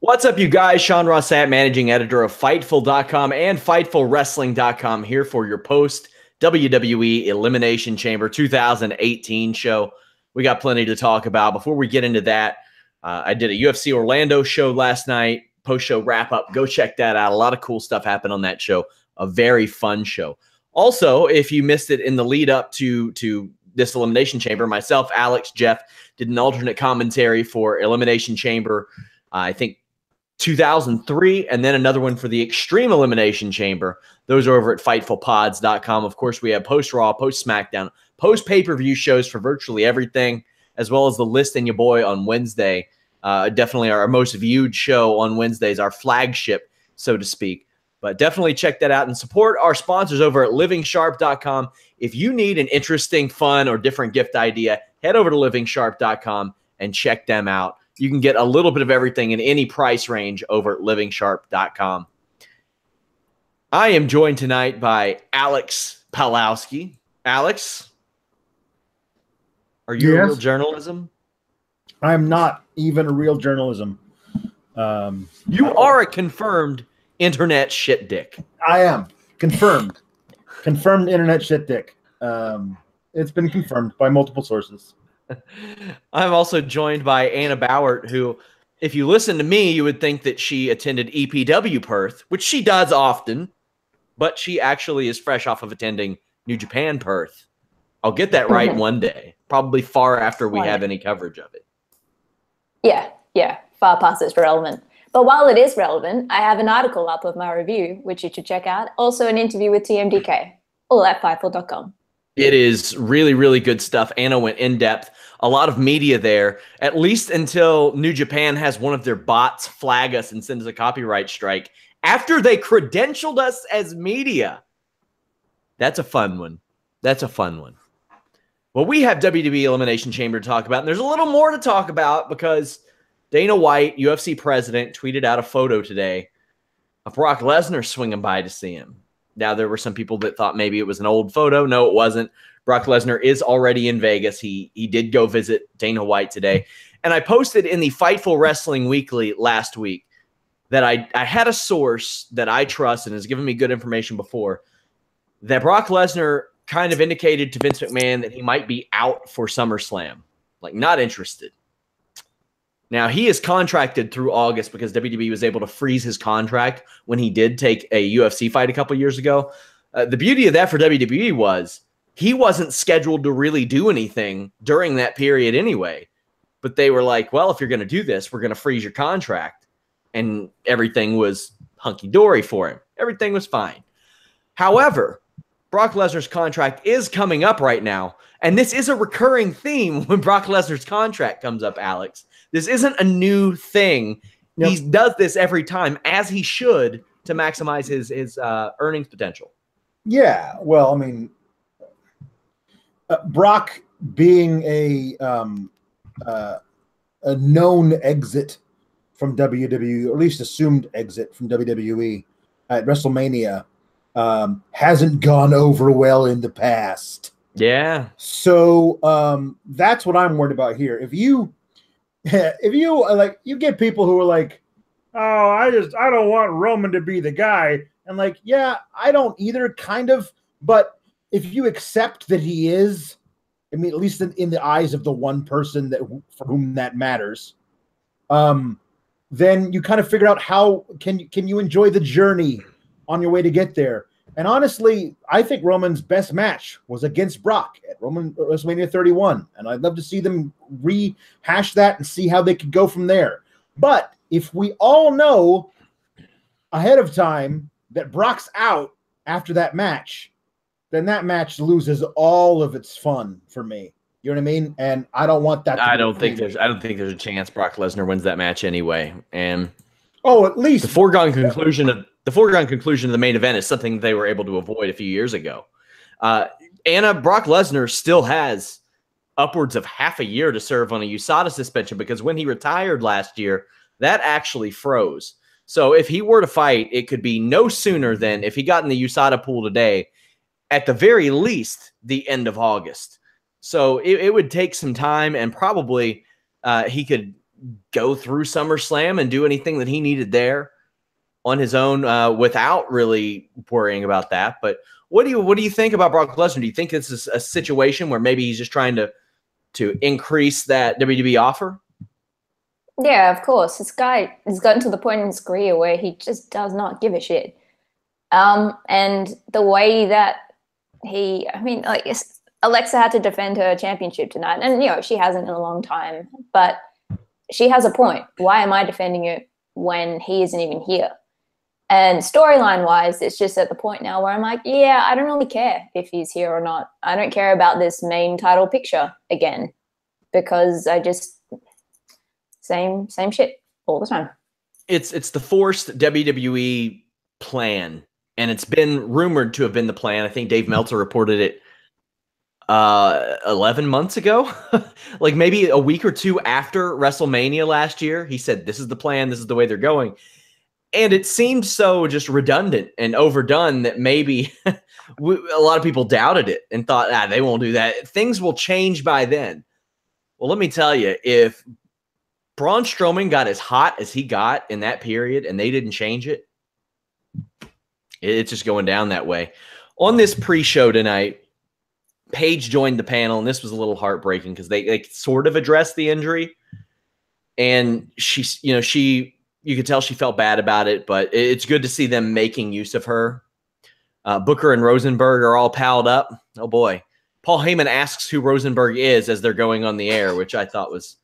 What's up, you guys? Ross Sapp, managing editor of Fightful.com and FightfulWrestling.com, here for your post WWE Elimination Chamber 2018 show. We got plenty to talk about. Before we get into that, I did a UFC Orlando show last night, post-show wrap-up. Go check that out. A lot of cool stuff happened on that show. A very fun show. Also, if you missed it in the lead-up to this Elimination Chamber, myself, Alex, Jeff did an alternate commentary for Elimination Chamber, I think 2003, and then another one for the Extreme Elimination Chamber. Those are over at FightfulPods.com. Of course, we have post-Raw, post-SmackDown, post-pay-per-view shows for virtually everything, as well as the List and Your Boy on Wednesday. Definitely our most viewed show on Wednesdays, our flagship, so to speak. But definitely check that out and support our sponsors over at LivingSharp.com. If you need an interesting, fun, or different gift idea, head over to LivingSharp.com and check them out. You can get a little bit of everything in any price range over at LivingSharp.com. I am joined tonight by Alex Pawlowski. Alex, are you a real journalism? I am not even a real journalism. You are a confirmed internet shit dick. I am. Confirmed. Confirmed internet shit dick. It's been confirmed by multiple sources. I'm also joined by Anna Bauert, who, if you listen to me, you would think that she attended EPW Perth, which she does often, but she actually is fresh off of attending New Japan Perth. I'll get that right one day, probably far after we have any coverage of it. Yeah, far past its relevant. But while it is relevant, I have an article up of my review, which you should check out. Also an interview with TMDK, all at Fightful.com. It is really, really good stuff. Anna went in depth. A lot of media there, at least until New Japan has one of their bots flag us and send us a copyright strike after they credentialed us as media. That's a fun one. That's a fun one. Well, we have WWE Elimination Chamber to talk about, and there's a little more to talk about because Dana White, UFC president, tweeted out a photo today of Brock Lesnar swinging by to see him. Now, there were some people that thought maybe it was an old photo. No, it wasn't. Brock Lesnar is already in Vegas. He did go visit Dana White today. And I posted in the Fightful Wrestling Weekly last week that I had a source that I trust and has given me good information before, that Brock Lesnar kind of indicated to Vince McMahon that he might be out for SummerSlam, like not interested. Now, he is contracted through August because WWE was able to freeze his contract when he did take a UFC fight a couple years ago. The beauty of that for WWE was he wasn't scheduled to really do anything during that period anyway. But they were like, well, if you're going to do this, we're going to freeze your contract. And everything was hunky-dory for him. Everything was fine. However, Brock Lesnar's contract is coming up right now. And this is a recurring theme when Brock Lesnar's contract comes up, Alex. This isn't a new thing. Yep. He does this every time, as he should, to maximize his earnings potential. Yeah, well, I mean, Brock being a known exit from WWE, or at least assumed exit from WWE at WrestleMania, hasn't gone over well in the past. Yeah. So that's what I'm worried about here. If you like, you get people who are like, oh, I don't want Roman to be the guy. And like, yeah, I don't either, kind of. But if you accept that he is, I mean, at least in the eyes of the one person for whom that matters, then you kind of figure out how can you enjoy the journey on your way to get there. And honestly, I think Roman's best match was against Brock at WrestleMania 31. And I'd love to see them rehash that and see how they could go from there. But if we all know ahead of time that Brock's out after that match, then that match loses all of its fun for me. You know what I mean? And I don't want that. I don't think there's a chance Brock Lesnar wins that match anyway. And at least the foregone conclusion of the main event is something they were able to avoid a few years ago. Anna, Brock Lesnar still has upwards of half a year to serve on a USADA suspension because when he retired last year, that actually froze. So if he were to fight, it could be no sooner than, if he got in the USADA pool today, at the very least, the end of August. So it would take some time, and probably he could go through SummerSlam and do anything that he needed there on his own without really worrying about that. But what do you think about Brock Lesnar? Do you think this is a situation where maybe he's just trying to increase that WWE offer? Yeah, of course. This guy has gotten to the point in his career where he just does not give a shit. And the way that Alexa had to defend her championship tonight, and she hasn't in a long time, but she has a point. Why am I defending it when he isn't even here? And storyline wise, it's just at the point now where I'm like, yeah, I don't really care if he's here or not. I don't care about this main title picture again, because I just same shit all the time. It's the forced WWE plan, and it's been rumored to have been the plan. I think Dave Meltzer reported it 11 months ago, like maybe a week or two after WrestleMania last year. He said, this is the plan, this is the way they're going. And it seemed so just redundant and overdone that maybe a lot of people doubted it and thought, they won't do that. Things will change by then. Well, let me tell you, if Braun Strowman got as hot as he got in that period and they didn't change it, it's just going down that way. On this pre-show tonight, Paige joined the panel, and this was a little heartbreaking because they sort of addressed the injury. And you could tell she felt bad about it, but it's good to see them making use of her. Booker and Rosenberg are all palled up. Oh, boy. Paul Heyman asks who Rosenberg is as they're going on the air, which I thought was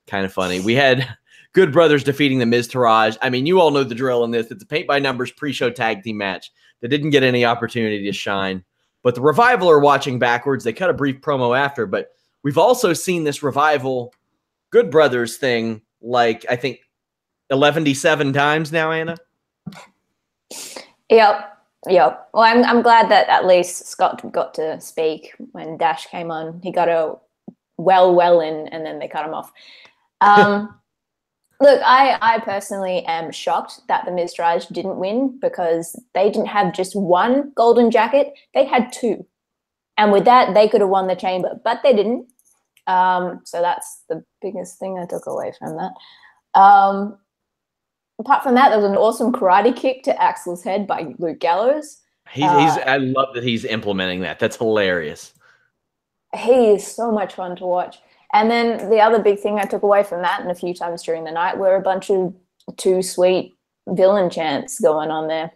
kind of funny. We had Good Brothers defeating the Miz Taraj. I mean, you all know the drill in this. It's a paint-by-numbers pre-show tag team match that didn't get any opportunity to shine. But the Revival are watching backwards. They cut a brief promo after, but we've also seen this Revival Good Brothers thing, like, I think, 11-7 times now, Anna? Yep. Well, I'm glad that at least Scott got to speak when Dash came on. He got a well in, and then they cut him off. Look, I personally am shocked that the Miz Taraj didn't win, because they didn't have just one golden jacket. They had two. And with that, they could have won the chamber, but they didn't. So that's the biggest thing I took away from that. Apart from that, there was an awesome karate kick to Axel's head by Luke Gallows. I love that he's implementing that. That's hilarious. He is so much fun to watch. And then the other big thing I took away from that, and a few times during the night, were a bunch of Too Sweet villain chants going on there.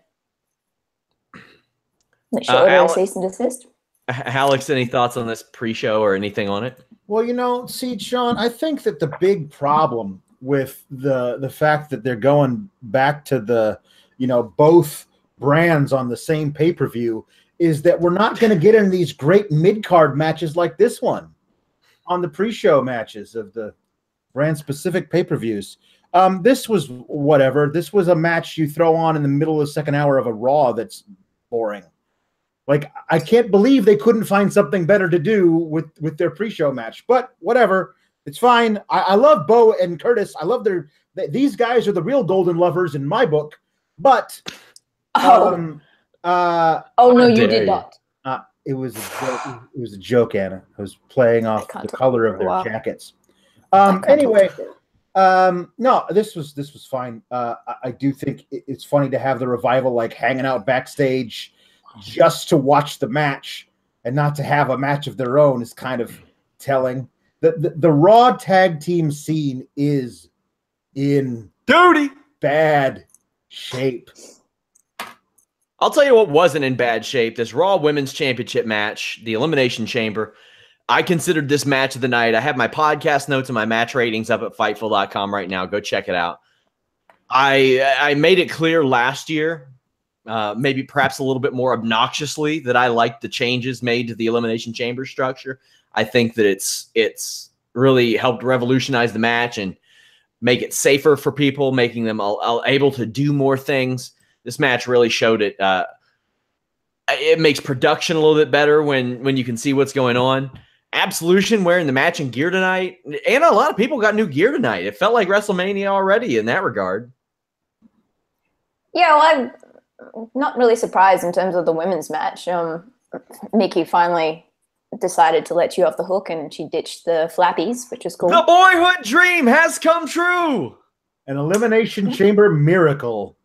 That should order a cease and desist. Alex, any thoughts on this pre-show or anything on it? Well, see, Sean, I think that the big problem with the fact that they're going back to the, both brands on the same pay-per-view is that we're not going to get in these great mid-card matches like this one on the pre-show matches of the brand-specific pay-per-views. This was whatever. This was a match you throw on in the middle of the second hour of a Raw that's boring. Like, I can't believe they couldn't find something better to do with their pre-show match. But whatever. It's fine. I love Bo and Curtis. I love these guys are the real golden lovers in my book. But no, you did not. It was a joke. It was a joke, Anna. I was playing off the color of their jackets. Anyway, no, this was fine. I do think it's funny to have the Revival like hanging out backstage just to watch the match and not to have a match of their own is kind of telling. The Raw tag team scene is in dirty bad shape. I'll tell you what wasn't in bad shape. This Raw Women's Championship match, the Elimination Chamber. I considered this match of the night. I have my podcast notes and my match ratings up at Fightful.com right now. Go check it out. I made it clear last year, maybe perhaps a little bit more obnoxiously, that I liked the changes made to the Elimination Chamber structure. I think that it's really helped revolutionize the match and make it safer for people, making them able to do more things. This match really showed it. It makes production a little bit better when you can see what's going on. Absolution wearing the matching gear tonight. And a lot of people got new gear tonight. It felt like WrestleMania already in that regard. Yeah, well, I'm not really surprised in terms of the women's match. Mickey finally decided to let you off the hook, and she ditched the flappies, which is cool. The boyhood dream has come true. An Elimination Chamber miracle.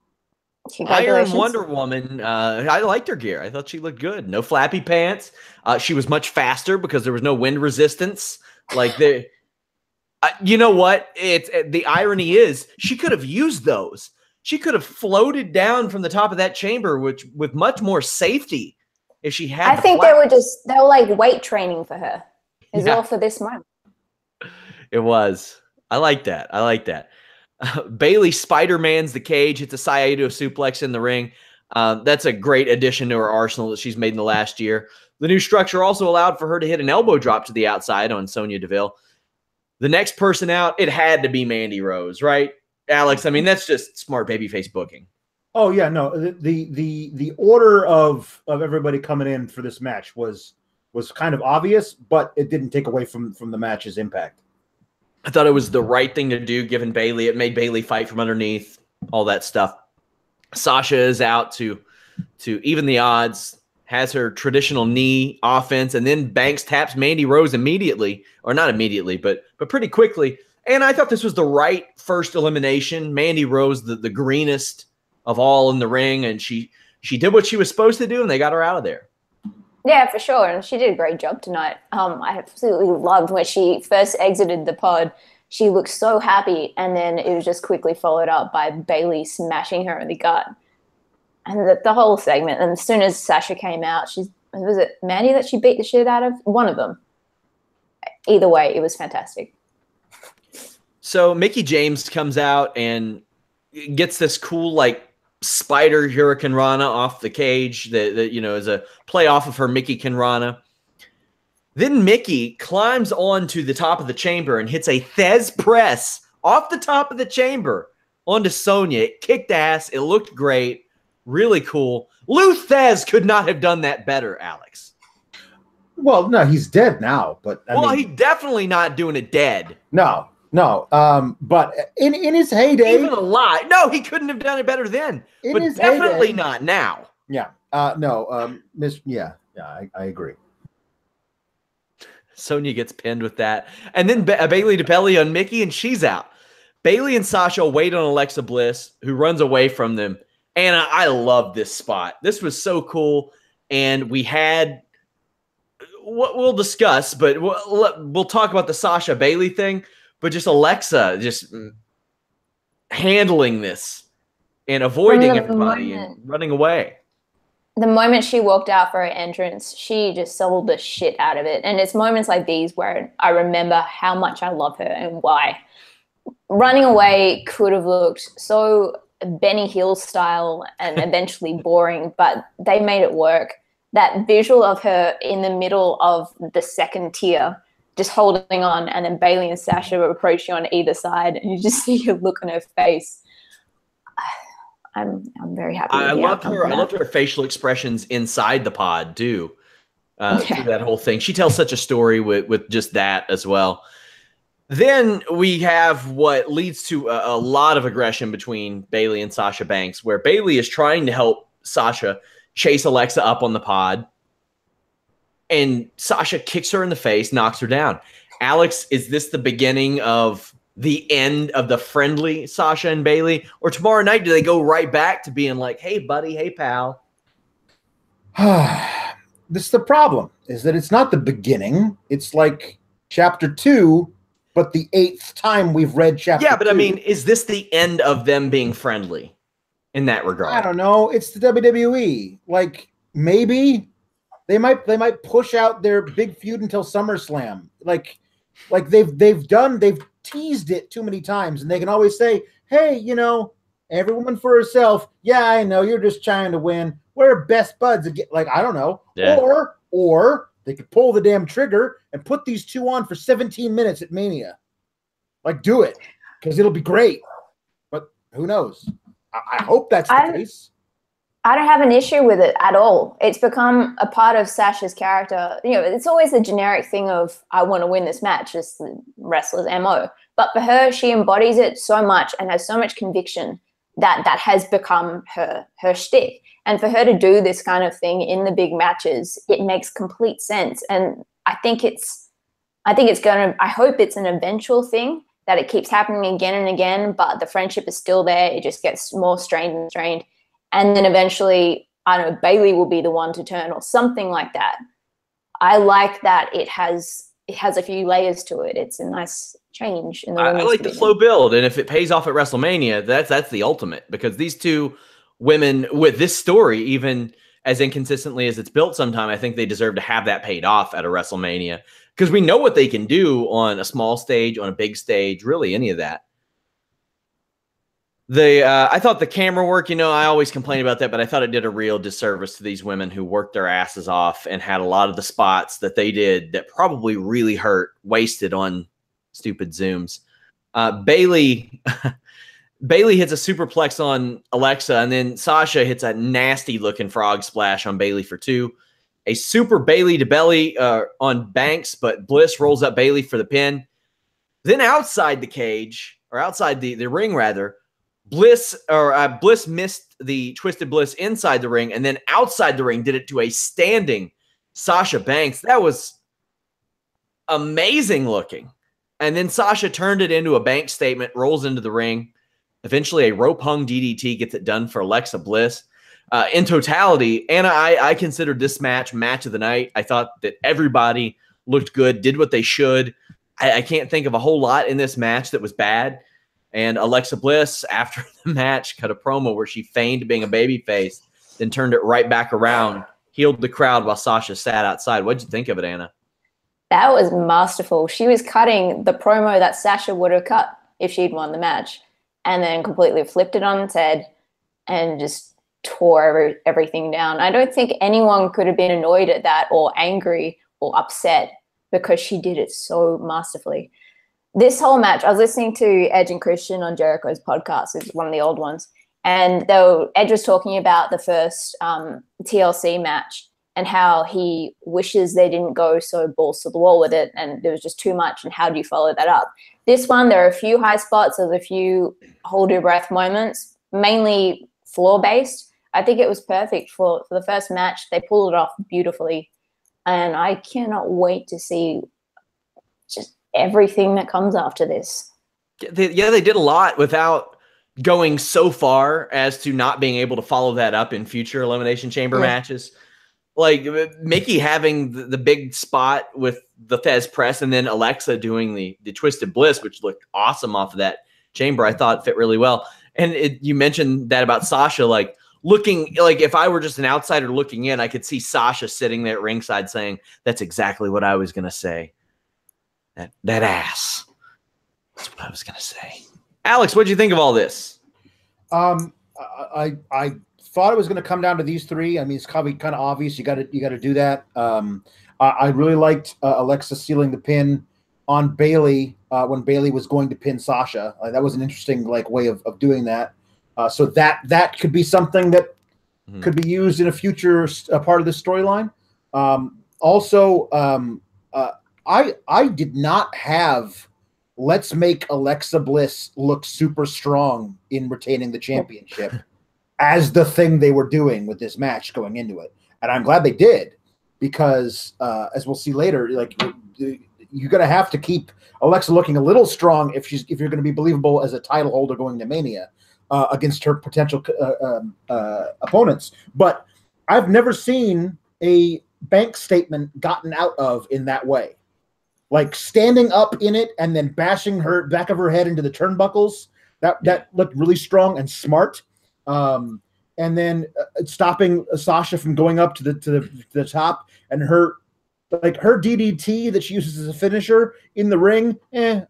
Iron Wonder Woman. I liked her gear. I thought she looked good. No flappy pants. She was much faster because there was no wind resistance. Like you know what? The irony is she could have used those. She could have floated down from the top of that chamber, which with much more safety if she had. I think they were like weight training for her. It's all for this moment. It was. I like that. Bayley Spider-Man's the cage. It's a Saito suplex in the ring. That's a great addition to her arsenal that she's made in the last year. The new structure also allowed for her to hit an elbow drop to the outside on Sonya Deville. The next person out, it had to be Mandy Rose, right, Alex? I mean, that's just smart babyface booking. Oh yeah, no. The order of everybody coming in for this match was kind of obvious, but it didn't take away from the match's impact. I thought it was the right thing to do, given Bayley. It made Bayley fight from underneath, all that stuff. Sasha is out to even the odds, has her traditional knee offense, and then Banks taps Mandy Rose immediately, or not immediately, but pretty quickly. And I thought this was the right first elimination. Mandy Rose, the greenest of all in the ring, and she did what she was supposed to do, and they got her out of there. Yeah, for sure. And she did a great job tonight. I absolutely loved when she first exited the pod. She looked so happy, and then it was just quickly followed up by Bayley smashing her in the gut. And the whole segment. And as soon as Sasha came out, was it Mandy that she beat the shit out of? One of them. Either way, it was fantastic. So Mickie James comes out and gets this cool, like, spider Hurricane Rana off the cage that is a play off of her Mickey Rana. Then Mickie climbs onto the top of the chamber and hits a Thez press off the top of the chamber onto Sonya. It kicked ass. It looked great. Really cool. Lou Thez could not have done that better, Alex. Well, no, he's dead now, but he's definitely not doing it dead. No. But in his heyday, even alive, no, he couldn't have done it better then. But definitely not now. Yeah, I agree. Sonya gets pinned with that, and then Bayley DePelli on Mickie, and she's out. Bayley and Sasha wait on Alexa Bliss, who runs away from them, and I love this spot. This was so cool, and we had what we'll discuss, but we'll talk about the Sasha Bayley thing. But just Alexa just handling this and avoiding everybody and running away. The moment she walked out for her entrance, she just sold the shit out of it. And it's moments like these where I remember how much I love her and why. Running away could have looked so Benny Hill style and eventually boring, but they made it work. That visual of her in the middle of the second tier, just holding on, and then Bayley and Sasha will approach you on either side, and you just see her look on her face. I'm very happy. I loved her facial expressions inside the pod too. Through that whole thing, she tells such a story with just that as well. Then we have what leads to a lot of aggression between Bayley and Sasha Banks, where Bayley is trying to help Sasha chase Alexa up on the pod. And Sasha kicks her in the face, knocks her down. Alex, is this the beginning of the end of the friendly Sasha and Bayley? Or tomorrow night, do they go right back to being like, hey, buddy, hey, pal? This is the problem, is that it's not the beginning. It's like chapter 2, but the 8th time we've read chapter 2. Yeah, but I mean, is this the end of them being friendly in that regard? I don't know. It's the WWE. Like, maybe... They might push out their big feud until SummerSlam. Like they've teased it too many times, and they can always say, "Hey, every woman for herself." Yeah, I know you're just trying to win. We're best buds again. Like, I don't know. Yeah. Or they could pull the damn trigger and put these two on for 17 minutes at Mania. Like, do it, because it'll be great. But who knows? I hope that's the case. I don't have an issue with it at all. It's become a part of Sasha's character. It's always the generic thing of, I want to win this match, it's the wrestler's MO. But for her, she embodies it so much and has so much conviction that has become her shtick. And for her to do this kind of thing in the big matches, it makes complete sense. And I hope it's an eventual thing, that it keeps happening again and again, but the friendship is still there. It just gets more strained and strained. And then eventually, I don't know, Bayley will be the one to turn or something like that. I like that it has a few layers to it. It's a nice change in the I like the slow build, and if it pays off at WrestleMania, that's the ultimate, because these two women with this story, even as inconsistently as it's built sometime, I think they deserve to have that paid off at a WrestleMania, because we know what they can do on a small stage, on a big stage, really any of that. I thought the camera work, I always complain about that, but I thought it did a real disservice to these women who worked their asses off and had a lot of the spots that they did that probably really hurt, wasted on stupid Zooms. Bayley hits a superplex on Alexa, and then Sasha hits a nasty looking frog splash on Bayley for 2. A super Bayley to belly on Banks, but Bliss rolls up Bayley for the pin. Then outside the cage, or outside the ring rather, Bliss missed the Twisted Bliss inside the ring, and then outside the ring did it to a standing Sasha Banks. That was amazing looking. And then Sasha turned it into a Banks statement, rolls into the ring. Eventually, a rope hung DDT gets it done for Alexa Bliss. In totality, Anna, I considered this match of the night. I thought that everybody looked good, did what they should. I can't think of a whole lot in this match that was bad. And Alexa Bliss, after the match, cut a promo where she feigned being a babyface, then turned it right back around, healed the crowd while Sasha sat outside. What'd you think of it, Anna? That was masterful. She was cutting the promo that Sasha would have cut if she'd won the match, and then completely flipped it on its head and just tore everything down. I don't think anyone could have been annoyed at that or angry or upset, because she did it so masterfully. This whole match, I was listening to Edge and Christian on Jericho's podcast. It's one of the old ones. And Edge was talking about the first TLC match and how he wishes they didn't go so balls to the wall with it, and there was just too much, and how do you follow that up? This one, there are a few high spots, there's a few hold your breath moments, mainly floor-based. I think it was perfect for the first match. They pulled it off beautifully, and I cannot wait to see just everything that comes after this. They did a lot without going so far as to not being able to follow that up in future Elimination Chamber matches. Like Mickey having the big spot with the Fez press, and then Alexa doing the Twisted Bliss, which looked awesome off of that chamber. I thought fit really well. And you mentioned that about Sasha, like looking, like if I were just an outsider looking in, I could see Sasha sitting there at ringside saying, "That's exactly what I was going to say. That ass. That's what I was going to say." Alex, what'd you think of all this? I thought it was going to come down to these three. I mean, it's probably kind of obvious. You got to do that. I really liked Alexa sealing the pin on Bayley when Bayley was going to pin Sasha. That was an interesting way of doing that. So that could be something that could be used in a future part of the storyline. I did not have let's make Alexa Bliss look super strong in retaining the championship as the thing they were doing with this match going into it. And I'm glad they did, because as we'll see later, you're going to have to keep Alexa looking a little strong if you're going to be believable as a title holder going to Mania against her potential opponents. But I've never seen a bank statement gotten out of in that way. Like standing up in it and then bashing her back of her head into the turnbuckles. That looked really strong and smart. And then stopping Sasha from going up to the top, and her DDT that she uses as a finisher in the ring.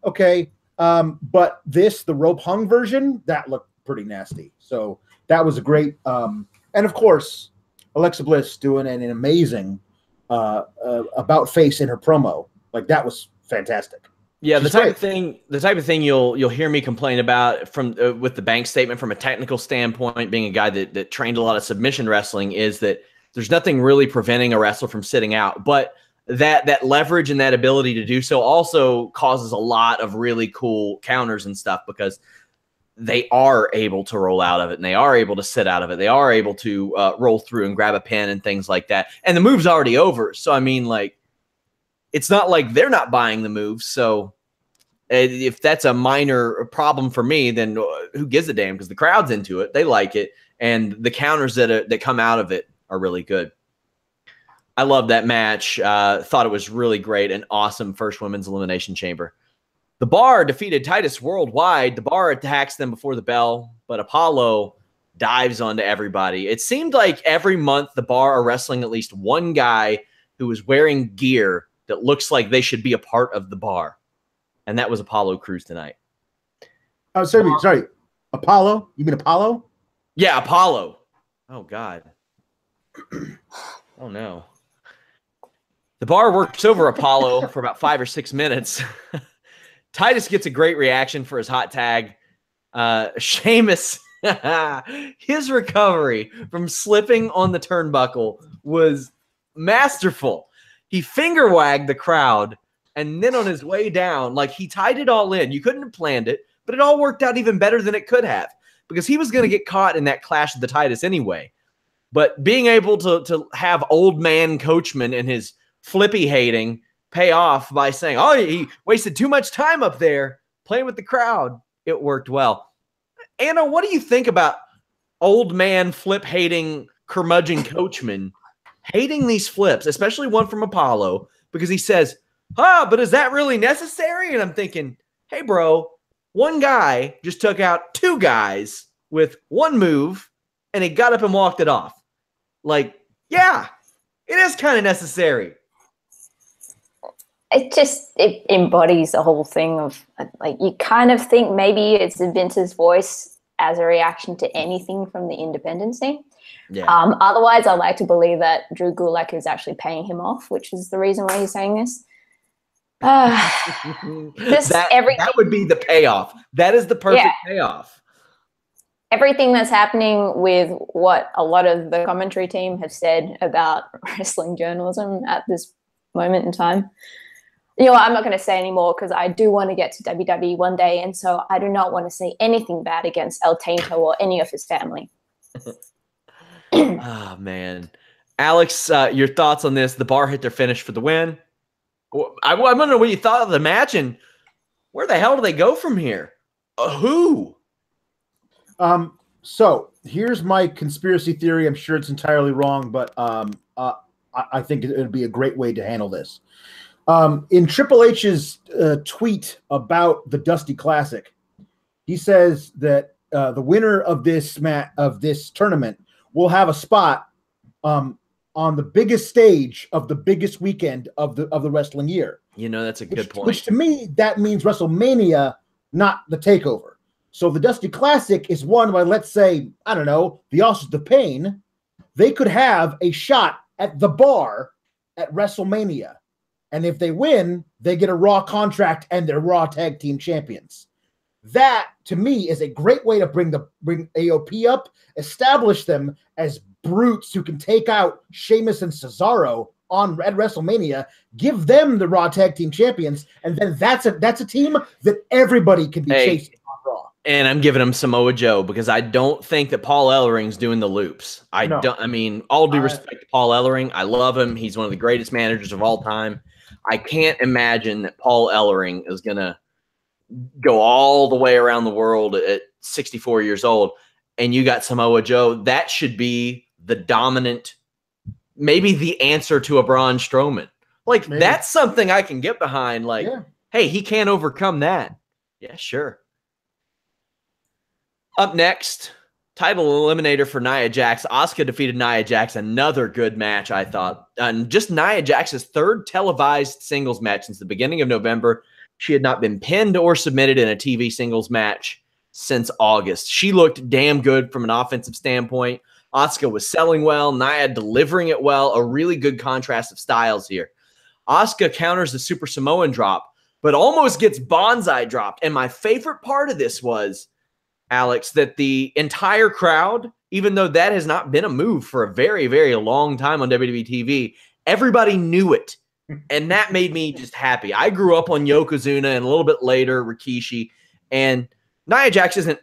Okay. But the rope hung version, that looked pretty nasty. So that was a great, and of course, Alexa Bliss doing an amazing about face in her promo. Like, that was fantastic. Yeah, the type of thing you'll hear me complain about from with the bank statement from a technical standpoint, being a guy that trained a lot of submission wrestling, is that there's nothing really preventing a wrestler from sitting out, but that leverage and that ability to do so also causes a lot of really cool counters and stuff, because they are able to roll out of it, and they are able to sit out of it. They are able to roll through and grab a pin and things like that. And the move's already over. So, I mean, like, it's not like they're not buying the moves. So if that's a minor problem for me, then who gives a damn? Because the crowd's into it. They like it. And the counters that come out of it are really good. I love that match. Thought it was really great. An awesome first women's elimination chamber. The Bar defeated Titus Worldwide. The Bar attacks them before the bell, but Apollo dives onto everybody. It seemed like every month the Bar are wrestling at least one guy who is wearing gear that looks like they should be a part of the Bar. And that was Apollo Crews tonight. Oh, sorry. Apollo? You mean Apollo? Yeah, Apollo. Oh, God. Oh, no. The Bar works over Apollo for about 5 or 6 minutes. Titus gets a great reaction for his hot tag. Sheamus, his recovery from slipping on the turnbuckle was masterful. He finger wagged the crowd, and then on his way down, like he tied it all in. You couldn't have planned it, but it all worked out even better than it could have because he was going to get caught in that clash of the Titus anyway. But being able to have old man Coachman and his flippy hating pay off by saying, oh, he wasted too much time up there playing with the crowd. It worked well. Anna, what do you think about old man flip hating curmudgeon Coachman hating these flips, especially one from Apollo, because he says, but is that really necessary? And I'm thinking, hey, bro, one guy just took out 2 guys with one move and he got up and walked it off. Like, yeah, it is kind of necessary. It embodies the whole thing of, like, you kind of think maybe it's Vince's voice as a reaction to anything from the independent scene. Yeah. Otherwise, I like to believe that Drew Gulak is actually paying him off, which is the reason why he's saying this. That would be the payoff. That is the perfect payoff. Everything that's happening with what a lot of the commentary team have said about wrestling journalism at this moment in time. I'm not going to say anymore because I do want to get to WWE one day, and so I do not want to say anything bad against El Tainto or any of his family. Oh, man. Alex, your thoughts on this? The Bar hit their finish for the win. I want to know what you thought of the match, and where the hell do they go from here? Who? So here's my conspiracy theory. I'm sure it's entirely wrong, but I think it would be a great way to handle this. In Triple H's tweet about the Dusty Classic, he says that the winner of this tournament will have a spot on the biggest stage of the biggest weekend of the wrestling year. That's a good point. Which to me, that means WrestleMania, not the takeover. So the Dusty Classic is won by, let's say, I don't know, the Authors of Pain. They could have a shot at the Bar at WrestleMania. And if they win, they get a Raw contract and they're Raw Tag Team Champions. That, to me, is a great way to bring AOP up, establish them as brutes who can take out Sheamus and Cesaro at WrestleMania, give them the Raw Tag Team Champions, and then that's a team that everybody can be chasing on Raw. And I'm giving him Samoa Joe because I don't think that Paul Ellering's doing the loops. I mean, all due respect to Paul Ellering, I love him. He's one of the greatest managers of all time. I can't imagine that Paul Ellering is going to go all the way around the world at 64 years old. And you got Samoa Joe. That should be the dominant, maybe the answer to a Braun Strowman. Like, that's something I can get behind. Like, hey, he can't overcome that. Yeah, sure. Up next, title eliminator for Nia Jax. Asuka defeated Nia Jax. Another good match, I thought. And just Nia Jax's 3rd televised singles match since the beginning of November. She had not been pinned or submitted in a TV singles match since August. She looked damn good from an offensive standpoint. Asuka was selling well. Nia delivering it well. A really good contrast of styles here. Asuka counters the Super Samoan drop, but almost gets bonsai dropped. And my favorite part of this was, Alex, that the entire crowd, even though that has not been a move for a very, very long time on WWE TV, everybody knew it. And that made me just happy. I grew up on Yokozuna and a little bit later Rikishi. And Nia Jax isn't,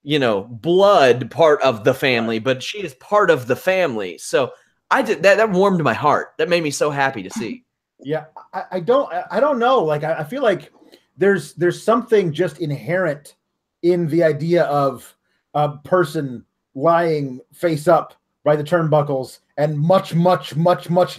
blood part of the family, but she is part of the family. So that warmed my heart. That made me so happy to see. Yeah, I don't know. Like I feel like there's something just inherent in the idea of a person lying face up by the turnbuckles and much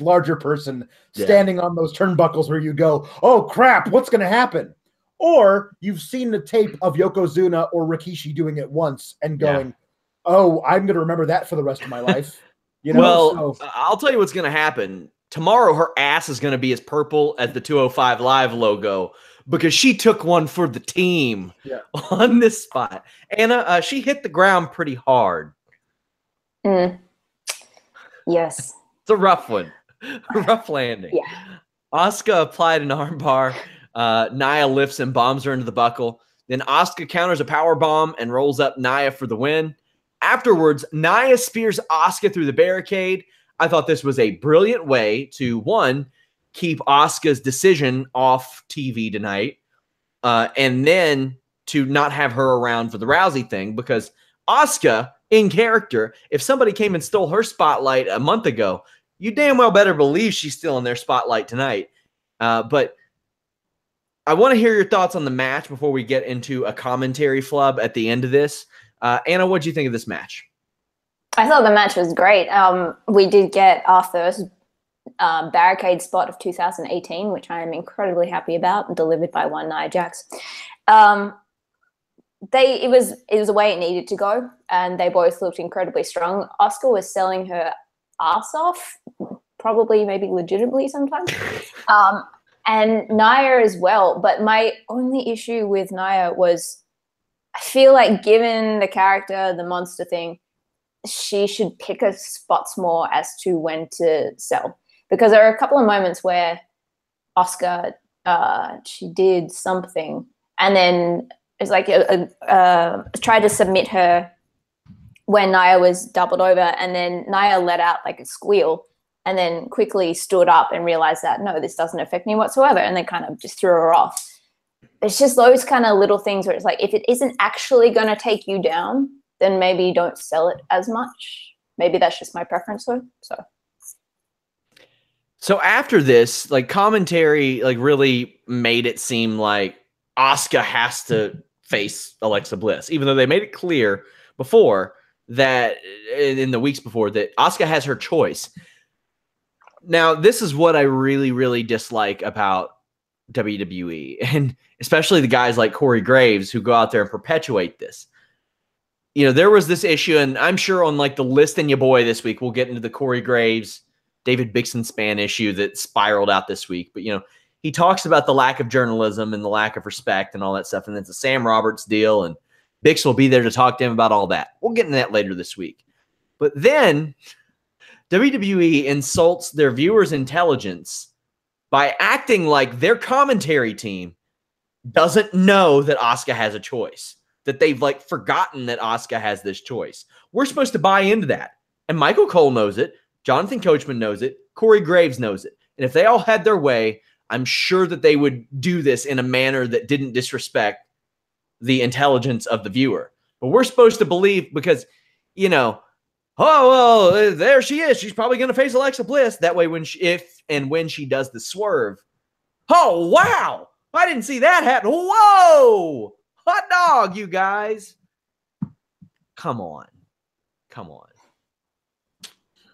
larger person standing on those turnbuckles where you go, oh crap, what's going to happen? Or you've seen the tape of Yokozuna or Rikishi doing it once and going, oh, I'm going to remember that for the rest of my life. You know, well, I'll tell you what's going to happen. Tomorrow, her ass is going to be as purple as the 205 Live logo because she took one for the team on this spot. Anna, she hit the ground pretty hard. Yes. It's a rough one. Rough landing. Yeah. Asuka applied an armbar. Nia lifts and bombs her into the buckle. Then Asuka counters a power bomb and rolls up Nia for the win. Afterwards, Nia spears Asuka through the barricade. I thought this was a brilliant way to, one, keep Asuka's decision off TV tonight, and then to not have her around for the Rousey thing, because Asuka, in character, if somebody came and stole her spotlight a month ago, you damn well better believe she's still in their spotlight tonight. But I want to hear your thoughts on the match before we get into a commentary flub at the end of this. Anna, what do you think of this match? I thought the match was great. We did get our first barricade spot of 2018, which I am incredibly happy about, delivered by one Nia Jax. It was the way it needed to go, and they both looked incredibly strong. Asuka was selling her ass off, probably maybe legitimately sometimes, and Nia as well. But my only issue with Nia was I feel like given the character, the monster thing, she should pick her spots more as to when to sell. Because there are a couple of moments where Asuka, she did something, and then it's like tried to submit her when Nia was doubled over, and then Nia let out like a squeal, and then quickly stood up and realized that, no, this doesn't affect me whatsoever, and then kind of just threw her off. It's just those kind of little things where it's like, if it isn't actually going to take you down, then maybe don't sell it as much. Maybe that's just my preference though. So after this, like, commentary like really made it seem like Asuka has to face Alexa Bliss, even though they made it clear before that in the weeks before that Asuka has her choice. Now, this is what I really dislike about WWE, and especially the guys like Corey Graves who go out there and perpetuate this. You know, there was this issue, and I'm sure on like the list and your boy this week, we'll get into the Corey Graves, David Bixenspan issue that spiraled out this week. But, you know, he talks about the lack of journalism and the lack of respect and all that stuff. And it's a Sam Roberts deal, and Bix will be there to talk to him about all that. We'll get into that later this week. But then WWE insults their viewers' intelligence by acting like their commentary team doesn't know that Asuka has a choice, that they've like forgotten that Asuka has this choice. We're supposed to buy into that. And Michael Cole knows it. Jonathan Coachman knows it. Corey Graves knows it. And if they all had their way, I'm sure that they would do this in a manner that didn't disrespect the intelligence of the viewer. But we're supposed to believe because, you know, oh, well, there she is. She's probably going to face Alexa Bliss. That way, when she does the swerve, oh, wow, I didn't see that happen. Whoa, hot dog, you guys. Come on.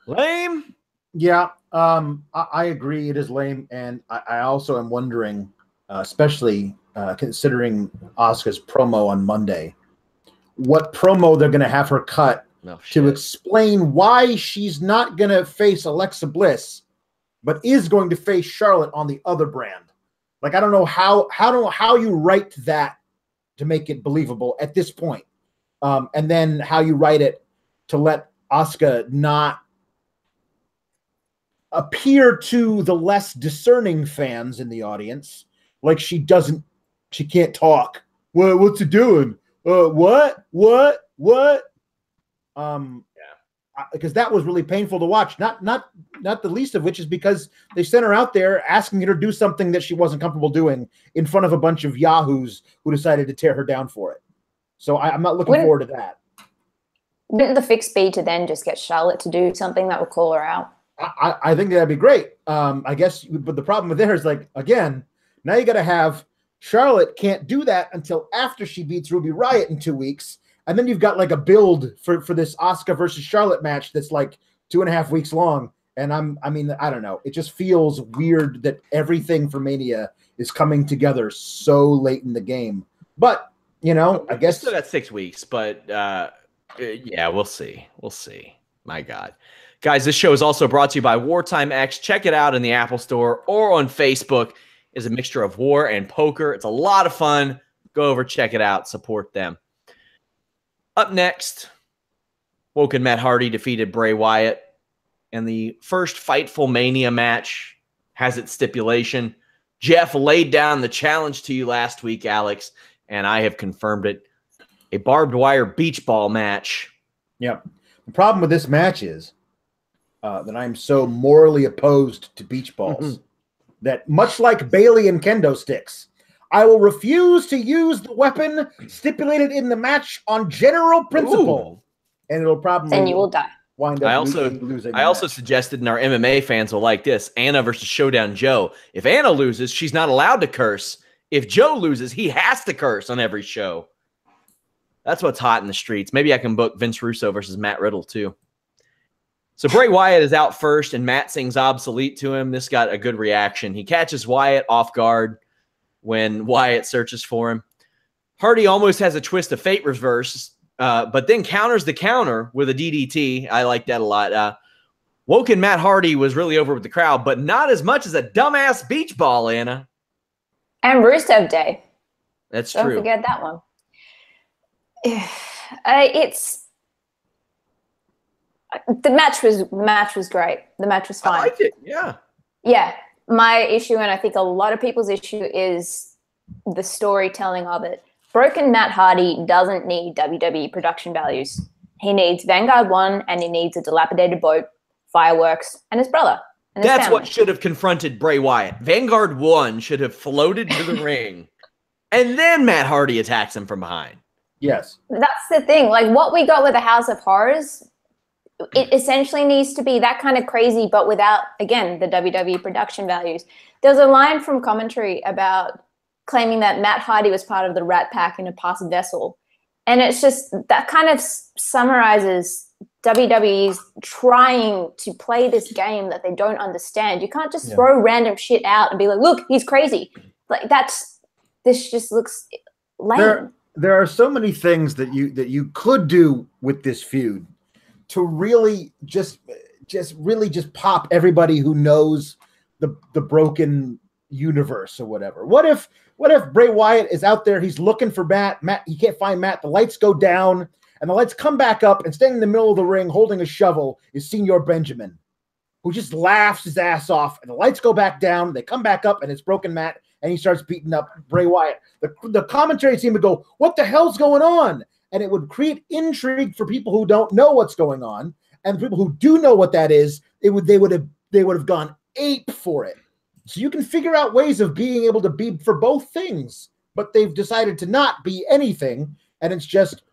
Lame? Yeah, I agree. It is lame. And I also am wondering, especially considering Asuka's promo on Monday, what promo they're going to have her cut to explain why she's not going to face Alexa Bliss, but is going to face Charlotte on the other brand. Like, I don't know how you write that to make it believable at this point. And then how you write it to let Asuka not appear to the less discerning fans in the audience like she can't talk. What's it doing? What? Because that was really painful to watch. Not the least of which is because they sent her out there asking her to do something that she wasn't comfortable doing in front of a bunch of yahoos who decided to tear her down for it. So I'm not looking forward to that. Wouldn't the fix be to then just get Charlotte to do something that would call her out? I think that'd be great. I guess, but the problem with there is, like, again, now you got to have Charlotte can't do that until after she beats Ruby Riott in 2 weeks. And then you've got like a build for this Asuka versus Charlotte match that's like 2.5 weeks long. And I mean, I don't know. It just feels weird that everything for Mania is coming together so late in the game. But, you know, I guess still got 6 weeks, but yeah, we'll see. We'll see. My God. Guys, this show is also brought to you by Wartime X. Check it out in the Apple Store or on Facebook. It's a mixture of war and poker. It's a lot of fun. Go over, check it out, support them. Up next, Woken Matt Hardy defeated Bray Wyatt. And the first Fightful Mania match has its stipulation. Jeff laid down the challenge to you last week, Alex, and I have confirmed it. A barbed wire beach ball match. Yep. The problem with this match is that I'm so morally opposed to beach balls that, much like Bailey and kendo sticks, I will refuse to use the weapon stipulated in the match on general principle. Ooh. And it'll probably then you will die. Wind up losing. I also suggested, and our MMA fans will like this, Anna versus Showdown Joe. If Anna loses, she's not allowed to curse. If Joe loses, he has to curse on every show. That's what's hot in the streets. Maybe I can book Vince Russo versus Matt Riddle too. So Bray Wyatt is out first, and Matt sings obsolete to him. This got a good reaction. He catches Wyatt off guard when Wyatt searches for him. Hardy almost has a twist of fate reverse, but then counters the counter with a DDT. I like that a lot. Woken Matt Hardy was really over with the crowd, but not as much as a dumbass beach ball, Anna. And Rusev Day. That's true. Don't forget that one. The match was great. The match was fine. I liked it. Yeah. Yeah. My issue, and I think a lot of people's issue, is the storytelling of it. Broken Matt Hardy doesn't need WWE production values. He needs Vanguard 1, and he needs a dilapidated boat, fireworks, and his brother. And his That's family. what should have confronted Bray Wyatt. Vanguard 1 should have floated to the ring, and then Matt Hardy attacks him from behind. Yes. That's the thing. Like, what we got with the House of Horrors, it essentially needs to be that kind of crazy, but without, again, the WWE production values. There's a line from commentary about claiming that Matt Hardy was part of the Rat Pack in a past vessel. And it's just, that kind of summarizes WWE's trying to play this game that they don't understand. You can't just throw random shit out and be like, look, he's crazy. Like, this just looks lame. There are so many things that you could do with this feud to really just pop everybody who knows the broken universe or whatever. What if Bray Wyatt is out there, he's looking for Matt, he can't find Matt, the lights go down, and the lights come back up, and standing in the middle of the ring holding a shovel is Senor Benjamin, who just laughs his ass off, and the lights go back down, they come back up, and it's Broken Matt, and he starts beating up Bray Wyatt. The commentary team would go, what the hell's going on? And it would create intrigue for people who don't know what's going on, and the people who do know what that is, they would have gone ape for it. So you can figure out ways of being able to be for both things, but they've decided to not be anything, and it's just,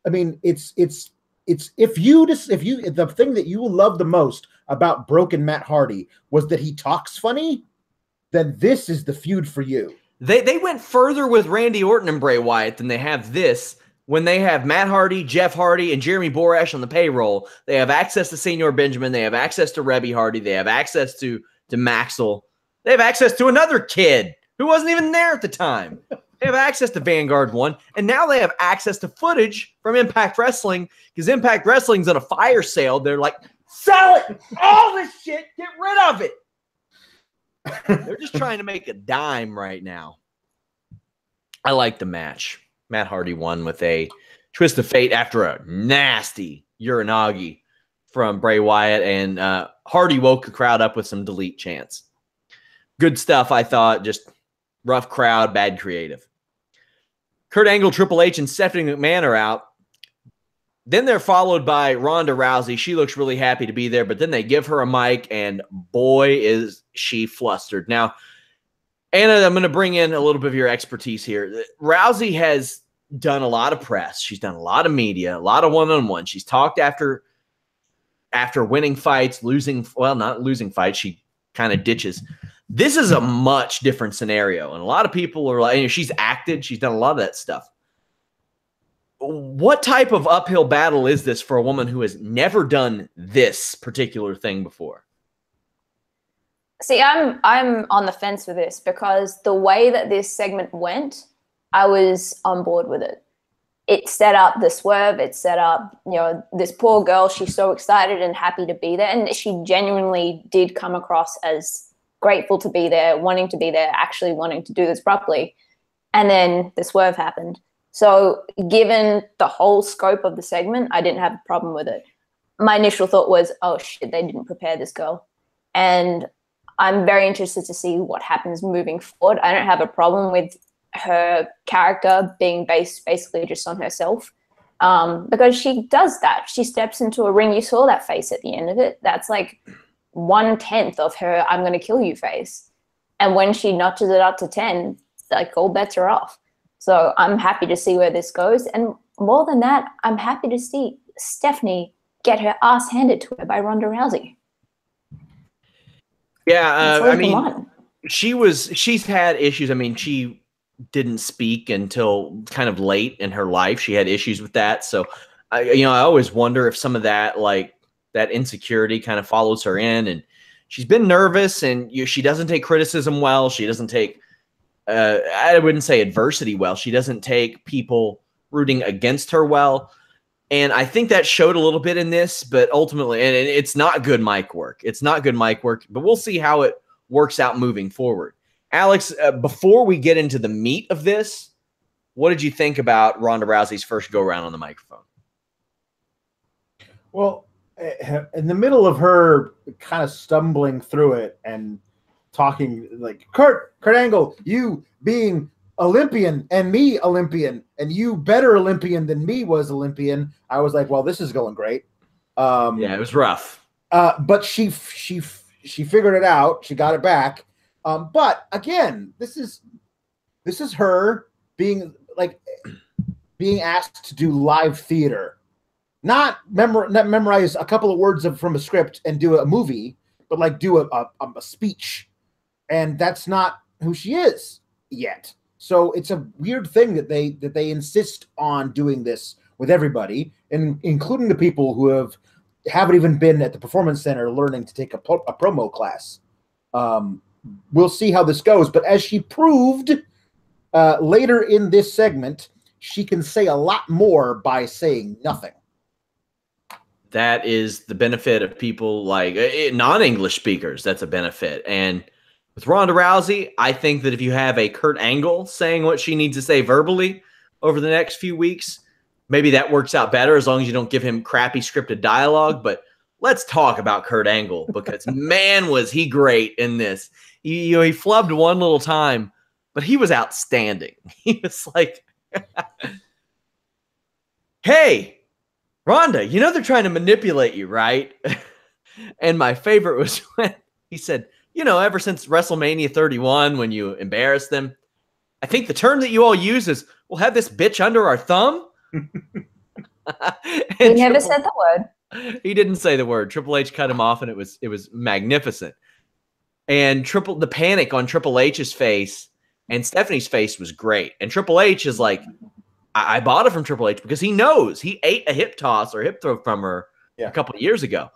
I mean, it's if the thing that you love the most about Broken Matt Hardy was that he talks funny, then this is the feud for you. They went further with Randy Orton and Bray Wyatt than they have this. When they have Matt Hardy, Jeff Hardy, and Jeremy Borash on the payroll, they have access to Senor Benjamin, they have access to Rebby Hardy, they have access to Maxwell, they have access to another kid who wasn't even there at the time. They have access to Vanguard 1, and now they have access to footage from Impact Wrestling, because Impact Wrestling's on a fire sale. They're like, sell it! All this shit, get rid of it! They're just trying to make a dime right now. I like the match. Matt Hardy won with a twist of fate after a nasty Uranagi from Bray Wyatt, and Hardy woke the crowd up with some delete chants. Good stuff, I thought. Just rough crowd, bad creative. Kurt Angle, Triple H, and Stephanie McMahon are out. Then they're followed by Ronda Rousey. She looks really happy to be there, but then they give her a mic, and boy, is she flustered. Now, Anna, I'm going to bring in a little bit of your expertise here. Rousey has done a lot of press. She's done a lot of media, a lot of one-on-one. She's talked after after winning fights, not losing fights, she kind of ditches. This is a much different scenario. And a lot of people are like, she's acted, she's done a lot of that stuff. What type of uphill battle is this for a woman who has never done this particular thing before? See, I'm on the fence with this because the way that this segment went, I was on board with it. It set up the swerve. It set up, this poor girl. She's so excited and happy to be there. And she genuinely did come across as grateful to be there, wanting to be there, actually wanting to do this properly. And then the swerve happened. So given the whole scope of the segment, I didn't have a problem with it. My initial thought was, oh, shit, they didn't prepare this girl. And I'm very interested to see what happens moving forward. I don't have a problem with her character being based basically just on herself, because she does that. She steps into a ring. You saw that face at the end of it. That's like 1/10 of her "I'm going to kill you" face. And when she notches it up to 10, like all bets are off. So I'm happy to see where this goes. And more than that, I'm happy to see Stephanie get her ass handed to her by Ronda Rousey. Yeah, I mean, she's had issues. I mean, she didn't speak until kind of late in her life. She had issues with that. So, I always wonder if some of that, like that insecurity kind of follows her in, and she's been nervous, and she doesn't take criticism well. She doesn't take, I wouldn't say adversity well. She doesn't take people rooting against her well. And I think that showed a little bit in this, but ultimately, and it's not good mic work. It's not good mic work, but we'll see how it works out moving forward. Alex, before we get into the meat of this, what did you think about Ronda Rousey's first go-around on the microphone? Well, in the middle of her kind of stumbling through it and talking like, Kurt Angle, you being Olympian and me Olympian, and you better Olympian than me was Olympian, I was like, well, this is going great. Yeah, it was rough. But she figured it out. She got it back. But again, this is her being asked to do live theater, not memorize a couple of words from a script and do a movie, but like do a speech, and that's not who she is yet. So it's a weird thing that they insist on doing this with everybody, and including the people who haven't even been at the Performance Center learning to take a promo class. We'll see how this goes. But as she proved later in this segment, she can say a lot more by saying nothing. That is the benefit of people like non-English speakers. That's a benefit. And with Ronda Rousey, I think that if you have a Kurt Angle saying what she needs to say verbally over the next few weeks, maybe that works out better as long as you don't give him crappy scripted dialogue. But let's talk about Kurt Angle, because man, was he great in this. He flubbed one little time, but he was outstanding. He was like, hey, Ronda, they're trying to manipulate you, right? And my favorite was when he said, ever since WrestleMania 31, when you embarrassed them, I think the term that you all use is, we'll have this bitch under our thumb. He never said the word. He didn't say the word. Triple H cut him off, and it was magnificent. And the panic on Triple H's face and Stephanie's face was great. And Triple H is like, I bought it from Triple H because he knows he ate a hip toss or hip throw from her a couple of years ago.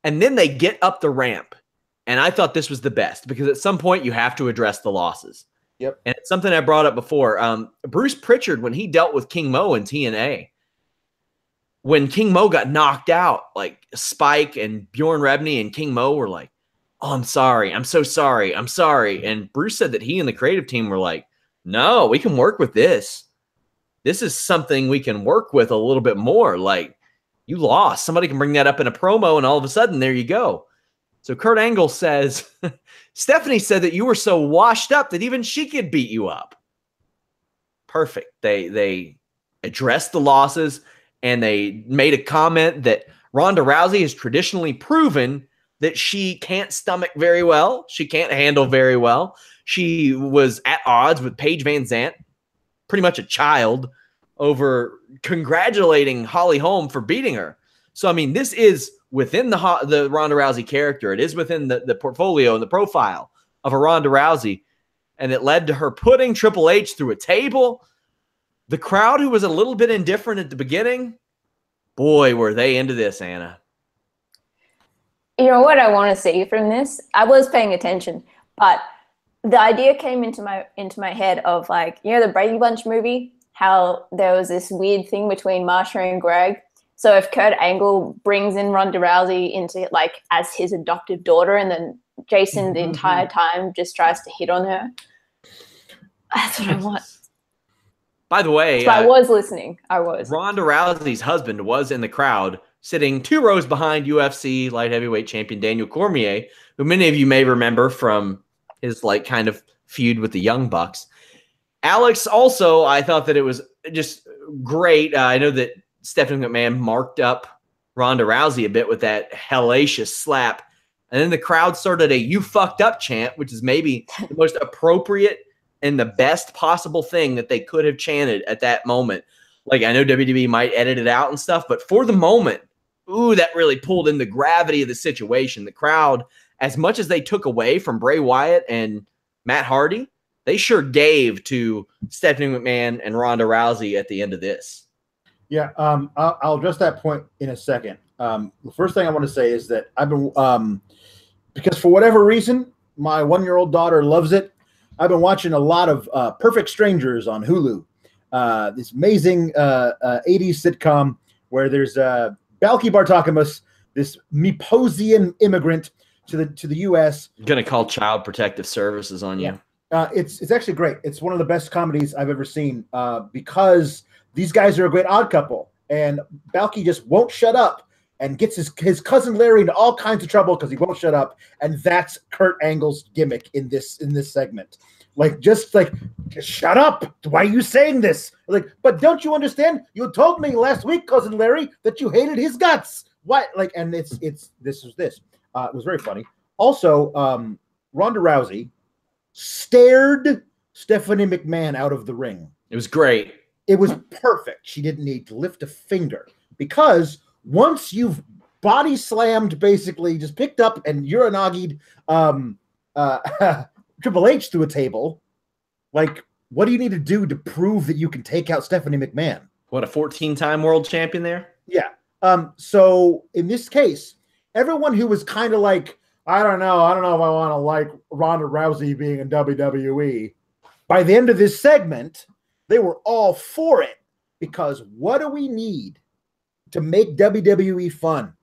And then they get up the ramp. And I thought this was the best, because at some point you have to address the losses. Yep. And it's something I brought up before. Bruce Pritchard, when he dealt with King Mo in TNA, when King Mo got knocked out, like Spike and Bjorn Rebney and King Mo were like, oh, I'm sorry. I'm so sorry. I'm sorry. And Bruce said that he and the creative team were like, no, we can work with this. This is something we can work with a little bit more. Like, you lost. Somebody can bring that up in a promo, and all of a sudden, there you go. So Kurt Angle says, Stephanie said that you were so washed up that even she could beat you up. Perfect. They addressed the losses, and they made a comment that Ronda Rousey has traditionally proven that she can't stomach very well. She can't handle very well. She was at odds with Paige Van Zandt, pretty much a child, over congratulating Holly Holm for beating her. So, I mean, this is within the Ronda Rousey character. It is within the portfolio and the profile of a Ronda Rousey. And it led to her putting Triple H through a table. The crowd, who was a little bit indifferent at the beginning, boy, were they into this, Anna. You know what I want to see from this? I was paying attention, but the idea came into my head of, like, you know, the Brady Bunch movie, how there was this weird thing between Marsha and Greg. So if Kurt Angle brings in Ronda Rousey into, like, as his adoptive daughter, and then Jason the entire time just tries to hit on her. That's what I want. By the way, so I was listening. I was. Ronda Rousey's husband was in the crowd, sitting 2 rows behind UFC light heavyweight champion Daniel Cormier, who many of you may remember from his, like, kind of feud with the Young Bucks. Alex, also, I thought that it was just great. I know that Stephanie McMahon marked up Ronda Rousey a bit with that hellacious slap. And then the crowd started a "you fucked up" chant, which is maybe the most appropriate and the best possible thing that they could have chanted at that moment. Like, I know WWE might edit it out and stuff, but for the moment, ooh, that really pulled in the gravity of the situation. The crowd, as much as they took away from Bray Wyatt and Matt Hardy, they sure gave to Stephanie McMahon and Ronda Rousey at the end of this. Yeah, I'll address that point in a second. The first thing I want to say is that I've been, because for whatever reason, my 1-year-old daughter loves it. I've been watching a lot of Perfect Strangers on Hulu, this amazing 80s sitcom where there's Balki Bartokomous, this Meposian immigrant to the U.S. I'm going to call Child Protective Services on you. Yeah. It's actually great. It's one of the best comedies I've ever seen because these guys are a great odd couple, and Balki just won't shut up and gets his cousin Larry into all kinds of trouble because he won't shut up, and that's Kurt Angle's gimmick in this segment. Just shut up! Why are you saying this? Like, but don't you understand? You told me last week, cousin Larry, that you hated his guts. What? Like, and this was this. It was very funny. Also, Ronda Rousey stared Stephanie McMahon out of the ring. It was great. It was perfect. She didn't need to lift a finger because once you've body slammed, basically just picked up and urinagied Triple H through a table, like, what do you need to do to prove that you can take out Stephanie McMahon? What, a 14-time world champion there? Yeah. So in this case, everyone who was kind of like, I don't know if I want to like Ronda Rousey being in WWE, by the end of this segment, they were all for it, because what do we need to make WWE fun?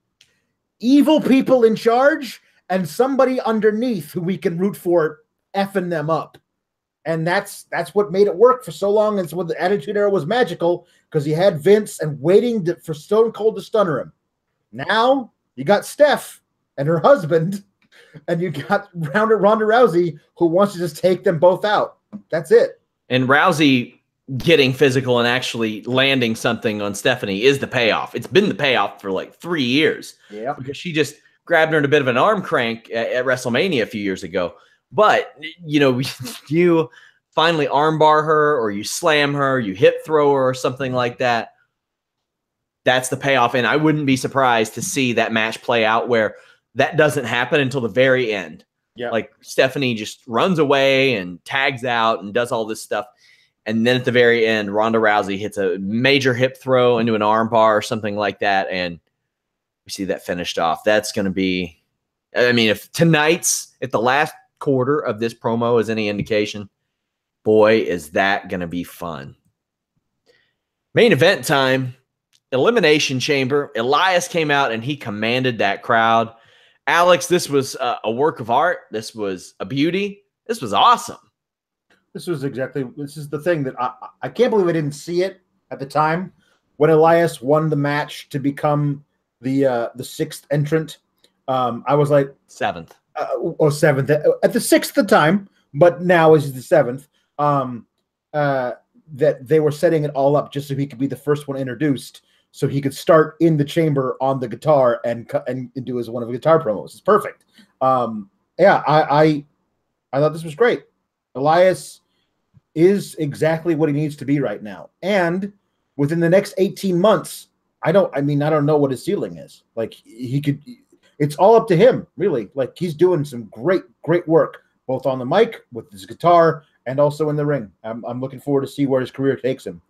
Evil people in charge and somebody underneath who we can root for effing them up. And that's what made it work for so long. And so when the Attitude Era was magical, because you had Vince and waiting for Stone Cold to stunner him. Now you got Steph and her husband, and you got Ronda Rousey, who wants to just take them both out. That's it. And Rousey getting physical and actually landing something on Stephanie is the payoff. It's been the payoff for like 3 years. Yeah. Because she just grabbed her in a bit of an arm crank at WrestleMania a few years ago. But, you know, you finally armbar her, or you slam her, you hip throw her or something like that. That's the payoff. And I wouldn't be surprised to see that match play out where that doesn't happen until the very end. Yeah. Like Stephanie just runs away and tags out and does all this stuff. And then at the very end, Ronda Rousey hits a major hip throw into an arm bar or something like that. And we see that finished off. That's going to be, I mean, if the last quarter of this promo is any indication, boy, is that going to be fun. Main event time, Elimination Chamber. Elias came out and he commanded that crowd. Alex, this was a work of art. This was a beauty. This was awesome. This is the thing that I can't believe I didn't see it at the time when Elias won the match to become the sixth entrant. I was like seventh or seventh at the sixth time, but now is the seventh. That they were setting it all up just so he could be the first one introduced, so he could start in the chamber on the guitar and do one of the guitar promos. It's perfect. Yeah, I thought this was great. Elias is exactly what he needs to be right now. And within the next 18 months, I don't know what his ceiling is. Like he could, it's all up to him, really. Like he's doing some great work, both on the mic with his guitar and also in the ring. I'm looking forward to see where his career takes him.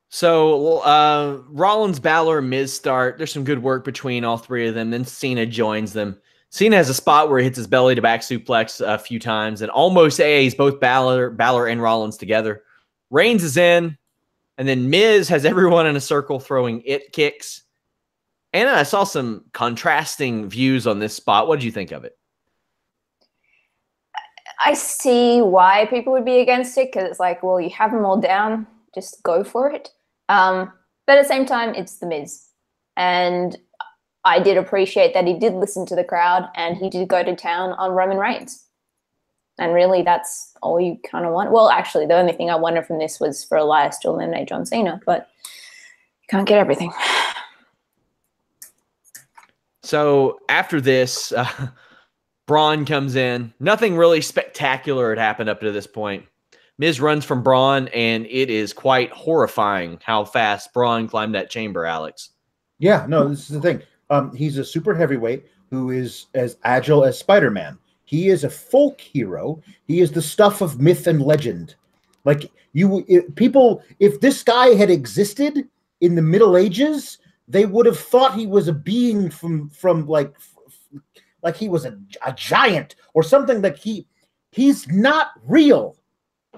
So Rollins, Balor, Miz start. There's some good work between all three of them. Then Cena joins them. Cena has a spot where he hits his belly to back suplex a few times and almost AAs both Balor and Rollins together. Reigns is in. And then Miz has everyone in a circle throwing it kicks. Anna, I saw some contrasting views on this spot. What did you think of it? I see why people would be against it, because it's like, well, you have them all down, just go for it. But at the same time, it's The Miz. And I did appreciate that he did listen to the crowd and he did go to town on Roman Reigns. And really, that's all you kind of want. Well, actually, the only thing I wanted from this was for Elias to eliminate John Cena, but you can't get everything. So after this, Braun comes in. Nothing really spectacular had happened up to this point. Miz runs from Braun, and it is quite horrifying how fast Braun climbed that chamber, Alex. Yeah, no, this is the thing. He's a super heavyweight who is as agile as Spider-Man. He is a folk hero. He is the stuff of myth and legend. Like if this guy had existed in the Middle Ages, they would have thought he was a being from like he was a giant or something. Like he's not real.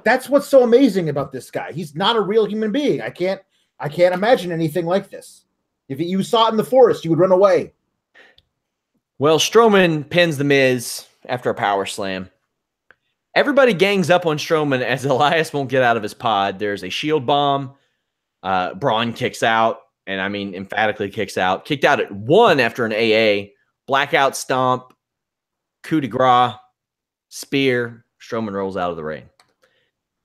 That's what's so amazing about this guy. He's not a real human being. I can't imagine anything like this. If you saw it in the forest, you would run away. Well, Strowman pins The Miz after a power slam. Everybody gangs up on Strowman as Elias won't get out of his pod. There's a shield bomb. Braun kicks out, and I mean emphatically kicks out. Kicked out at 1 after an AA. Blackout stomp. Coup de grace. Spear. Strowman rolls out of the ring.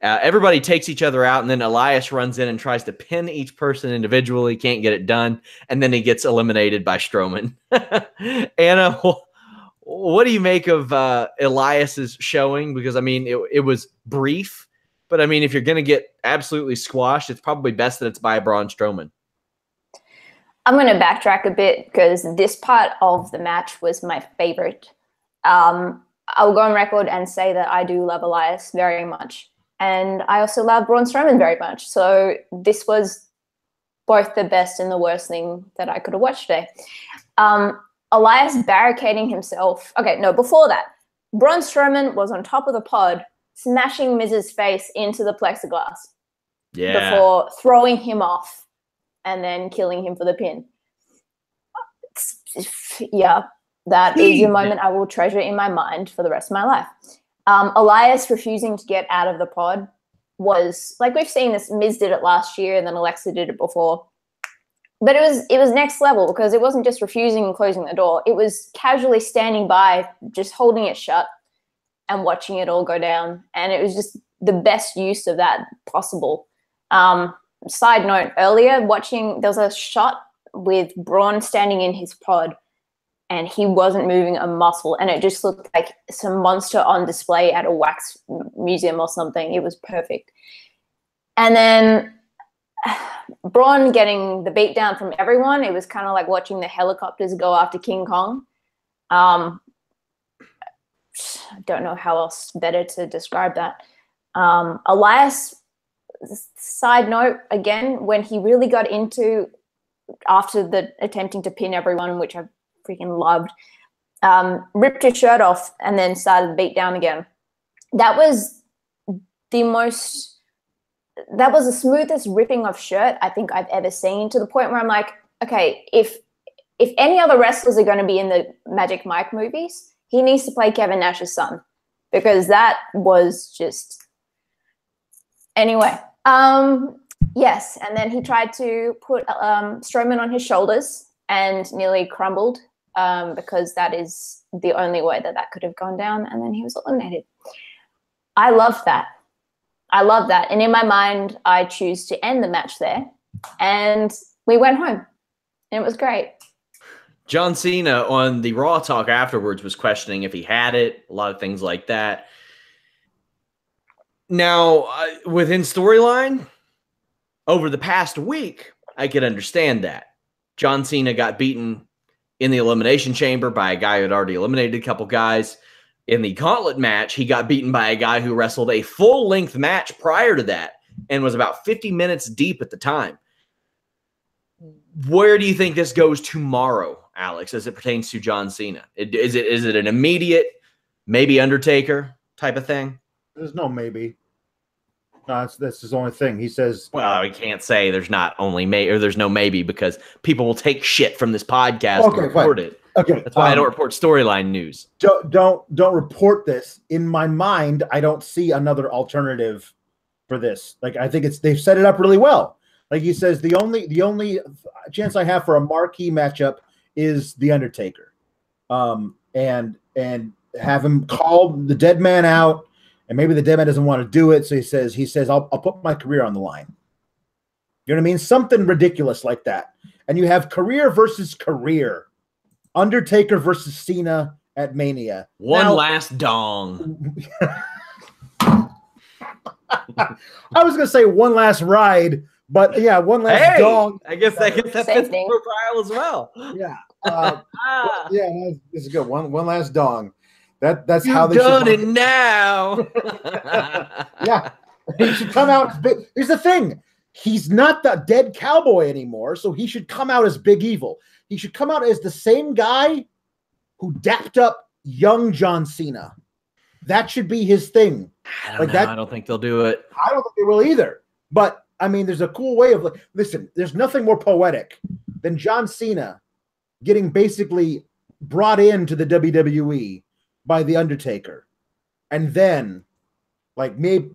Everybody takes each other out, and then Elias runs in and tries to pin each person individually. Can't get it done, and then he gets eliminated by Strowman. Anna, what do you make of Elias's showing? Because, I mean, it was brief, but, I mean, if you're going to get absolutely squashed, it's probably best that it's by Braun Strowman. I'm going to backtrack a bit because this part of the match was my favorite. I'll go on record and say that I do love Elias very much. And I also love Braun Strowman very much. So this was both the best and the worst thing that I could have watched today. Elias barricading himself. Okay, no, before that, Braun Strowman was on top of the pod, smashing Miz's face into the plexiglass. Yeah. Before throwing him off and then killing him for the pin. Yeah, that is a moment I will treasure in my mind for the rest of my life. Elias refusing to get out of the pod was, like we've seen this, Miz did it last year and then Alexa did it before. But it was next level because it wasn't just refusing and closing the door. It was casually standing by, just holding it shut and watching it all go down. And it was just the best use of that possible. Side note, earlier there was a shot with Braun standing in his pod and he wasn't moving a muscle, and it just looked like some monster on display at a wax museum or something. It was perfect. And then Braun getting the beatdown from everyone. It was kind of like watching the helicopters go after King Kong. I don't know how else better to describe that. Elias, side note, again, when he really got into, after the attempting to pin everyone, which I freaking loved, ripped his shirt off and then started to beat down again. That was the smoothest ripping of shirt I think I've ever seen, to the point where I'm like, okay, if any other wrestlers are going to be in the Magic Mike movies, he needs to play Kevin Nash's son, because that was just... Anyway, yes, and then he tried to put Strowman on his shoulders and nearly crumbled, because that is the only way that could have gone down, and then he was eliminated. I love that. And in my mind, I choose to end the match there, and we went home, and it was great. John Cena on the Raw Talk afterwards was questioning if he had it, a lot of things like that. Now, within storyline, over the past week, I could understand that. John Cena got beaten in the Elimination Chamber by a guy who had already eliminated a couple guys. In the Gauntlet match, he got beaten by a guy who wrestled a full-length match prior to that and was about 50 minutes deep at the time. Where do you think this goes tomorrow, Alex, as it pertains to John Cena? Is it an immediate, maybe Undertaker type of thing? There's no maybe. No, that's his only thing. He says, well, we can't say there's not only maybe, or there's no maybe, because people will take shit from this podcast and report it. Okay, that's why I don't report storyline news. Don't report this. In my mind, I don't see another alternative for this. Like, I think they've set it up really well. Like he says, the only chance I have for a marquee matchup is the Undertaker, and have him call the dead man out. And maybe the dead man doesn't want to do it, so he says, I'll put my career on the line. You know what I mean? Something ridiculous like that. And you have career versus career. Undertaker versus Cena at Mania. One last dong. I was going to say one last ride, but yeah, one last dong. I guess that fits the profile as well. Yeah. Yeah, this is good. One last dong. That's how they done it now. Yeah, he should come out as big. Here's the thing: he's not the dead cowboy anymore, so he should come out as Big Evil. He should come out as the same guy who dapped up young John Cena. That should be his thing. I don't know. I don't think they'll do it. I don't think they will either. But I mean, there's a cool way of listen. There's nothing more poetic than John Cena getting basically brought into the WWE by the Undertaker, and then like maybe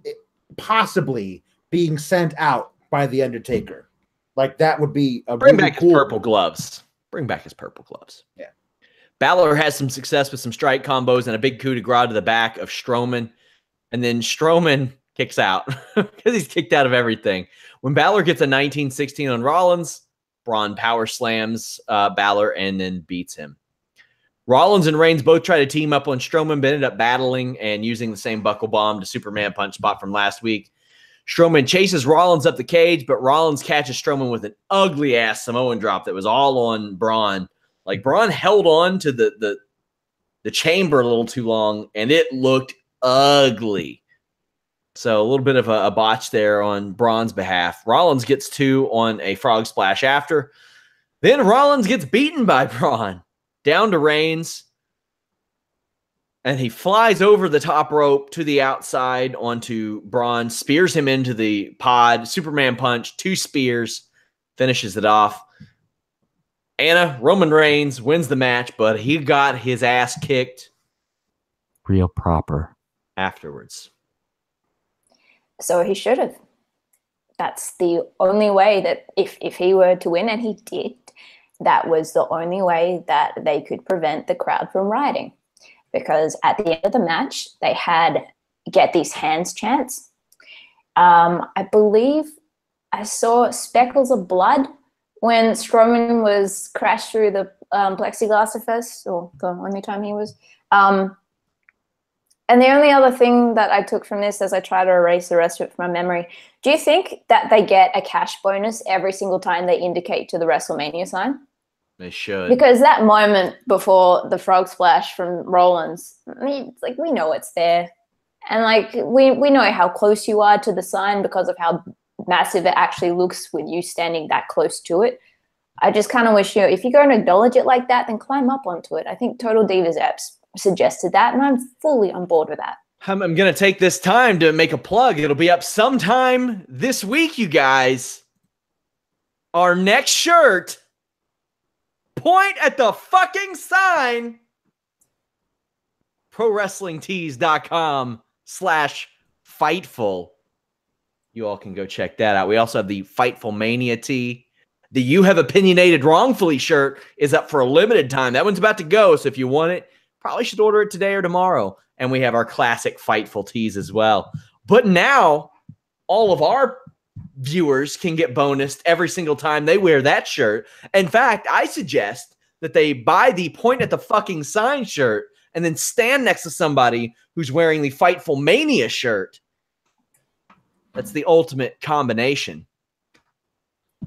possibly being sent out by the Undertaker. Like that would be a bring really back cool. His purple gloves. Bring back his purple gloves. Yeah. Balor has some success with some strike combos and a big coup de grace to the back of Strowman, and then Strowman kicks out because he's kicked out of everything. When Balor gets a 1916 on Rollins, Braun power slams Balor and then beats him. Rollins and Reigns both try to team up on Strowman, but ended up battling and using the same buckle bomb to Superman punch spot from last week. Strowman chases Rollins up the cage, but Rollins catches Strowman with an ugly-ass Samoan drop that was all on Braun. Like, Braun held on to the chamber a little too long, and it looked ugly. So a little bit of a botch there on Braun's behalf. Rollins gets 2 on a frog splash after. Then Rollins gets beaten by Braun. Down to Reigns, and he flies over the top rope to the outside onto Braun, spears him into the pod, Superman punch, 2 spears, finishes it off. Anna, Roman Reigns wins the match, but he got his ass kicked real proper afterwards. So he should have. That's the only way that if he were to win, and he did, that was the only way that they could prevent the crowd from rioting. Because at the end of the match, they had get these hands chants. I believe I saw speckles of blood when Strowman was crashed through the plexiglass at first, or the only time he was. And the only other thing that I took from this as I try to erase the rest of it from my memory, do you think that they get a cash bonus every single time they indicate to the WrestleMania sign? They should. Because that moment before the frog splash from Rollins, I mean, it's like we know it's there. And like we know how close you are to the sign because of how massive it actually looks with you standing that close to it. I just kind of wish, if you're going to acknowledge it like that, then climb up onto it. I think Total Divas apps suggested that, and I'm fully on board with that. I'm going to take this time to make a plug. It'll be up sometime this week, you guys. Our next shirt, point at the fucking sign, ProWrestlingTees.com/Fightful. You all can go check that out. We also have the Fightful Mania tee. The You Have Opinionated Wrongfully shirt is up for a limited time. That one's about to go, so if you want it, probably should order it today or tomorrow. And we have our classic Fightful tees as well. But now, all of our viewers can get bonused every single time they wear that shirt. In fact, I suggest that they buy the Point at the Fucking Sign shirt and then stand next to somebody who's wearing the Fightful Mania shirt. That's the ultimate combination.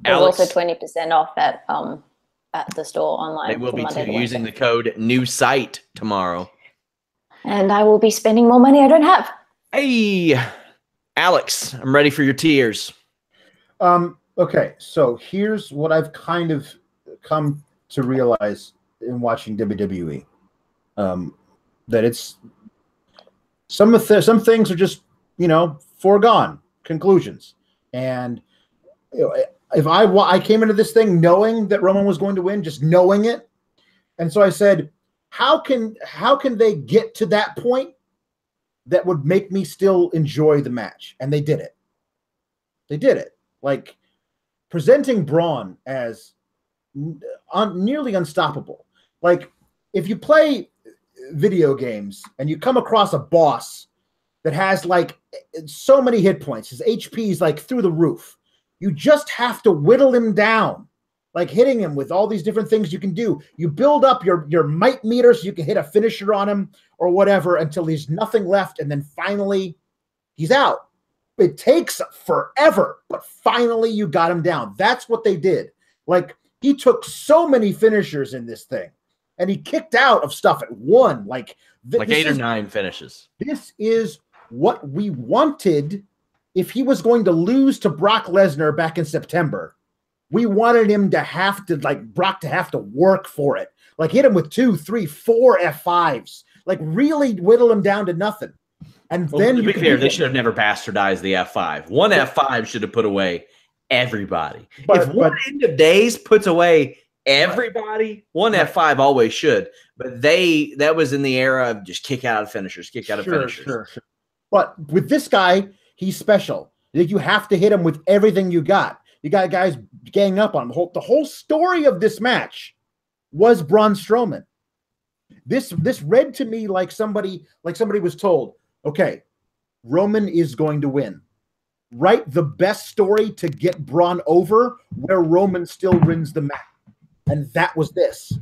There's Alex, also 20% off at the store online. they will be Monday too, to using Wednesday. the code new site tomorrow. And I will be spending more money I don't have. Hey, Alex, I'm ready for your tears. Okay, so here's what I've kind of come to realize in watching WWE. That it's some things are just, foregone conclusions. And if I came into this thing knowing that Roman was going to win, just knowing it, and so I said, how can they get to that point that would make me still enjoy the match? And they did it. They did it. Like presenting Braun as nearly unstoppable. Like if you play video games and you come across a boss that has like so many hit points, his HP is like through the roof. You just have to whittle him down, like hitting him with all these different things you can do. You build up your might meter so you can hit a finisher on him or whatever until there's nothing left, and then finally he's out. It takes forever, but finally you got him down. That's what they did. Like he took so many finishers in this thing, and he kicked out of stuff at one. Like 8 or 9 finishes. This is what we wanted. If he was going to lose to Brock Lesnar back in September, we wanted him to have to, like, Brock to have to work for it. Like hit him with 2, 3, 4 F5s. Like really whittle him down to nothing. And then to be fair, they should have never bastardized the F5. One F5 should have put away everybody. If one end of days puts away everybody, one F5 always should. But that was in the era of just kick out of finishers, kick out of finishers. Sure. But with this guy, he's special. You have to hit him with everything you got. You got guys gang up on him. The whole story of this match was Braun Strowman. This read to me like somebody was told, okay, Roman is going to win. Write the best story to get Braun over where Roman still wins the match. And that was this.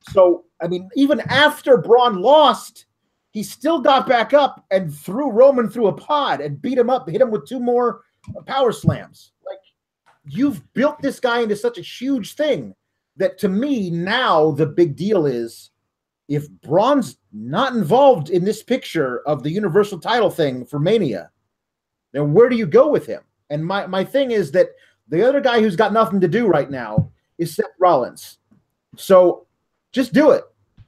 So, I mean, even after Braun lost, he still got back up and threw Roman through a pod and beat him up, hit him with 2 more power slams. Like, you've built this guy into such a huge thing that, to me, now the big deal is, if Braun's not involved in this picture of the Universal title thing for Mania, then where do you go with him? And my thing is that the other guy who's got nothing to do right now is Seth Rollins. So just do it.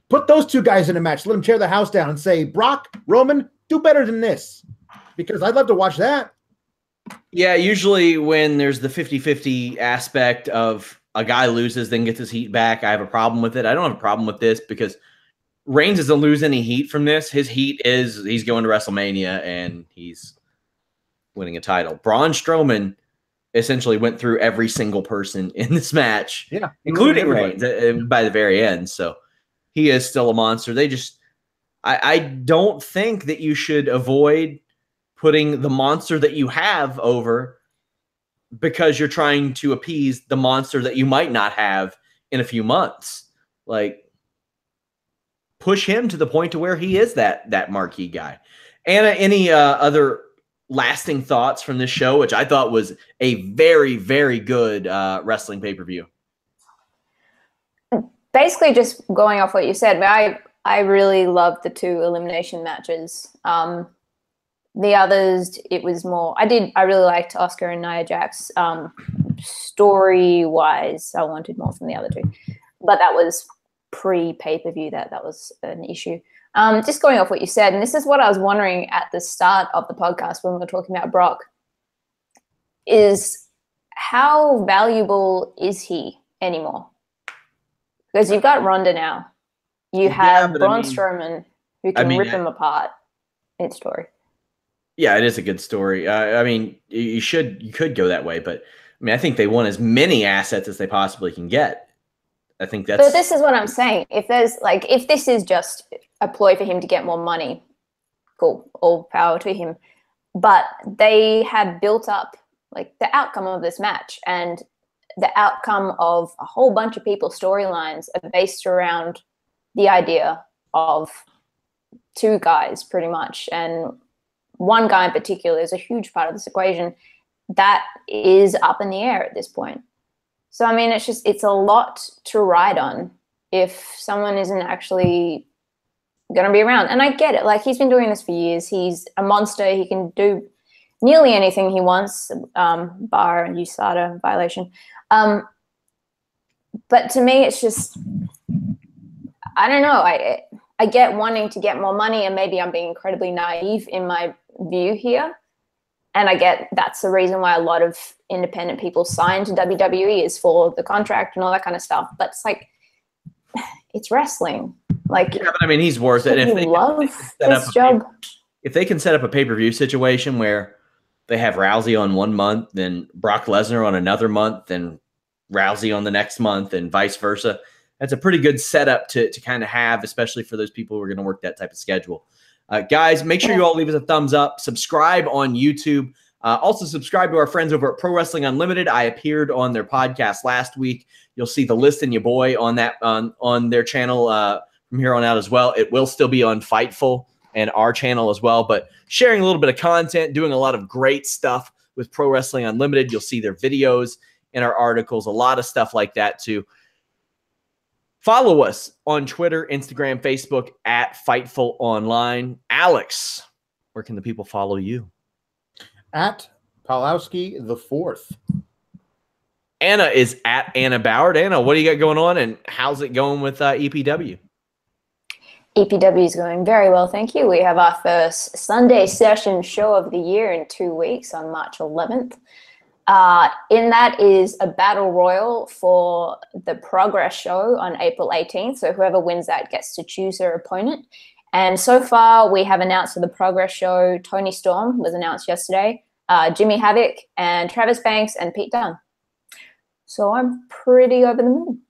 Put those 2 guys in a match. Let them tear the house down and say, Brock, Roman, do better than this. Because I'd love to watch that. Yeah, usually when there's the 50-50 aspect of a guy loses, then gets his heat back, I have a problem with it. I don't have a problem with this because Reigns doesn't lose any heat from this. His heat is he's going to WrestleMania and he's winning a title. Braun Strowman essentially went through every single person in this match, including Reigns by the very end. So he is still a monster. I don't think that you should avoid putting the monster that you have over because you're trying to appease the monster that you might not have in a few months. Like, push him to the point to where he is that marquee guy. Anna, any other lasting thoughts from this show, which I thought was a very, very good wrestling pay-per-view? Basically, just going off what you said, I really loved the 2 elimination matches. The others, it was more. I really liked Asuka and Nia Jax. Story-wise, I wanted more from the other 2, but that was pre-pay-per-view. That was an issue. Just going off what you said, and this is what I was wondering at the start of the podcast when we were talking about Brock, is how valuable is he anymore? Because you've got Ronda now. You have Braun Strowman who can rip him apart. It's story. Yeah, it is a good story. I mean, you could go that way, but I mean, I think they want as many assets as they possibly can get. I think that's. But this is what I'm saying. If this is just a ploy for him to get more money, cool, all power to him. But they have built up like the outcome of this match, and the outcome of a whole bunch of people's storylines are based around the idea of 2 guys, pretty much, and one guy in particular is a huge part of this equation that is up in the air at this point. So, I mean, it's a lot to ride on if someone isn't actually going to be around. And I get it. Like, he's been doing this for years. He's a monster. He can do nearly anything he wants, bar and USADA violation. But to me, it's just, I don't know. I get wanting to get more money, and maybe I'm being incredibly naive in my view here. And I get that's the reason why a lot of independent people sign to WWE is for the contract and all that kind of stuff. But it's like, it's wrestling. Like, yeah, but I mean, he's worth it. If they love this job. If they can set up a pay-per-view situation where they have Rousey on 1 month, then Brock Lesnar on another month, then Rousey on the next month, and vice versa, that's a pretty good setup to kind of have, especially for those people who are going to work that type of schedule. Guys, make sure you all leave us a thumbs up. Subscribe on YouTube. Also, subscribe to our friends over at Pro Wrestling Unlimited. I appeared on their podcast last week. You'll see the list and your boy on that on their channel from here on out as well. It will still be on Fightful and our channel as well, but sharing a little bit of content, doing a lot of great stuff with Pro Wrestling Unlimited. You'll see their videos in our articles, a lot of stuff like that too. Follow us on Twitter, Instagram, Facebook at Fightful Online. Alex, where can the people follow you? At Pawlowski the Fourth. Anna is at Anna Bauert. Anna, what do you got going on, and how's it going with EPW? EPW is going very well, thank you. We have our first Sunday session show of the year in 2 weeks on March 11th. In that is a battle royal for the Progress show on April 18th. So whoever wins that gets to choose their opponent. And so far, we have announced for the Progress show, Tony Storm was announced yesterday, Jimmy Havoc, and Travis Banks, and Pete Dunne. So I'm pretty over the moon.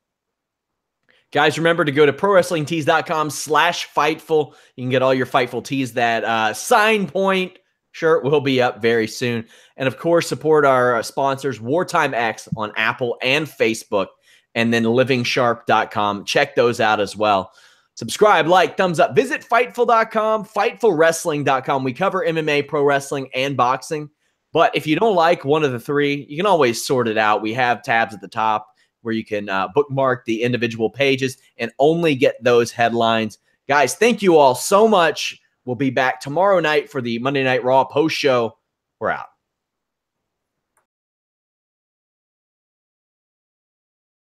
Guys, remember to go to prowrestlingtees.com/Fightful. You can get all your Fightful tees. That Sign Point shirt will be up very soon. And, of course, support our sponsors, Wartime X on Apple and Facebook, and then livingsharp.com. Check those out as well. Subscribe, like, thumbs up. Visit Fightful.com, FightfulWrestling.com. We cover MMA, pro wrestling, and boxing. But if you don't like one of the three, you can always sort it out. We have tabs at the top where you can bookmark the individual pages and only get those headlines. Guys, thank you all so much. We'll be back tomorrow night for the Monday Night Raw post show. We're out.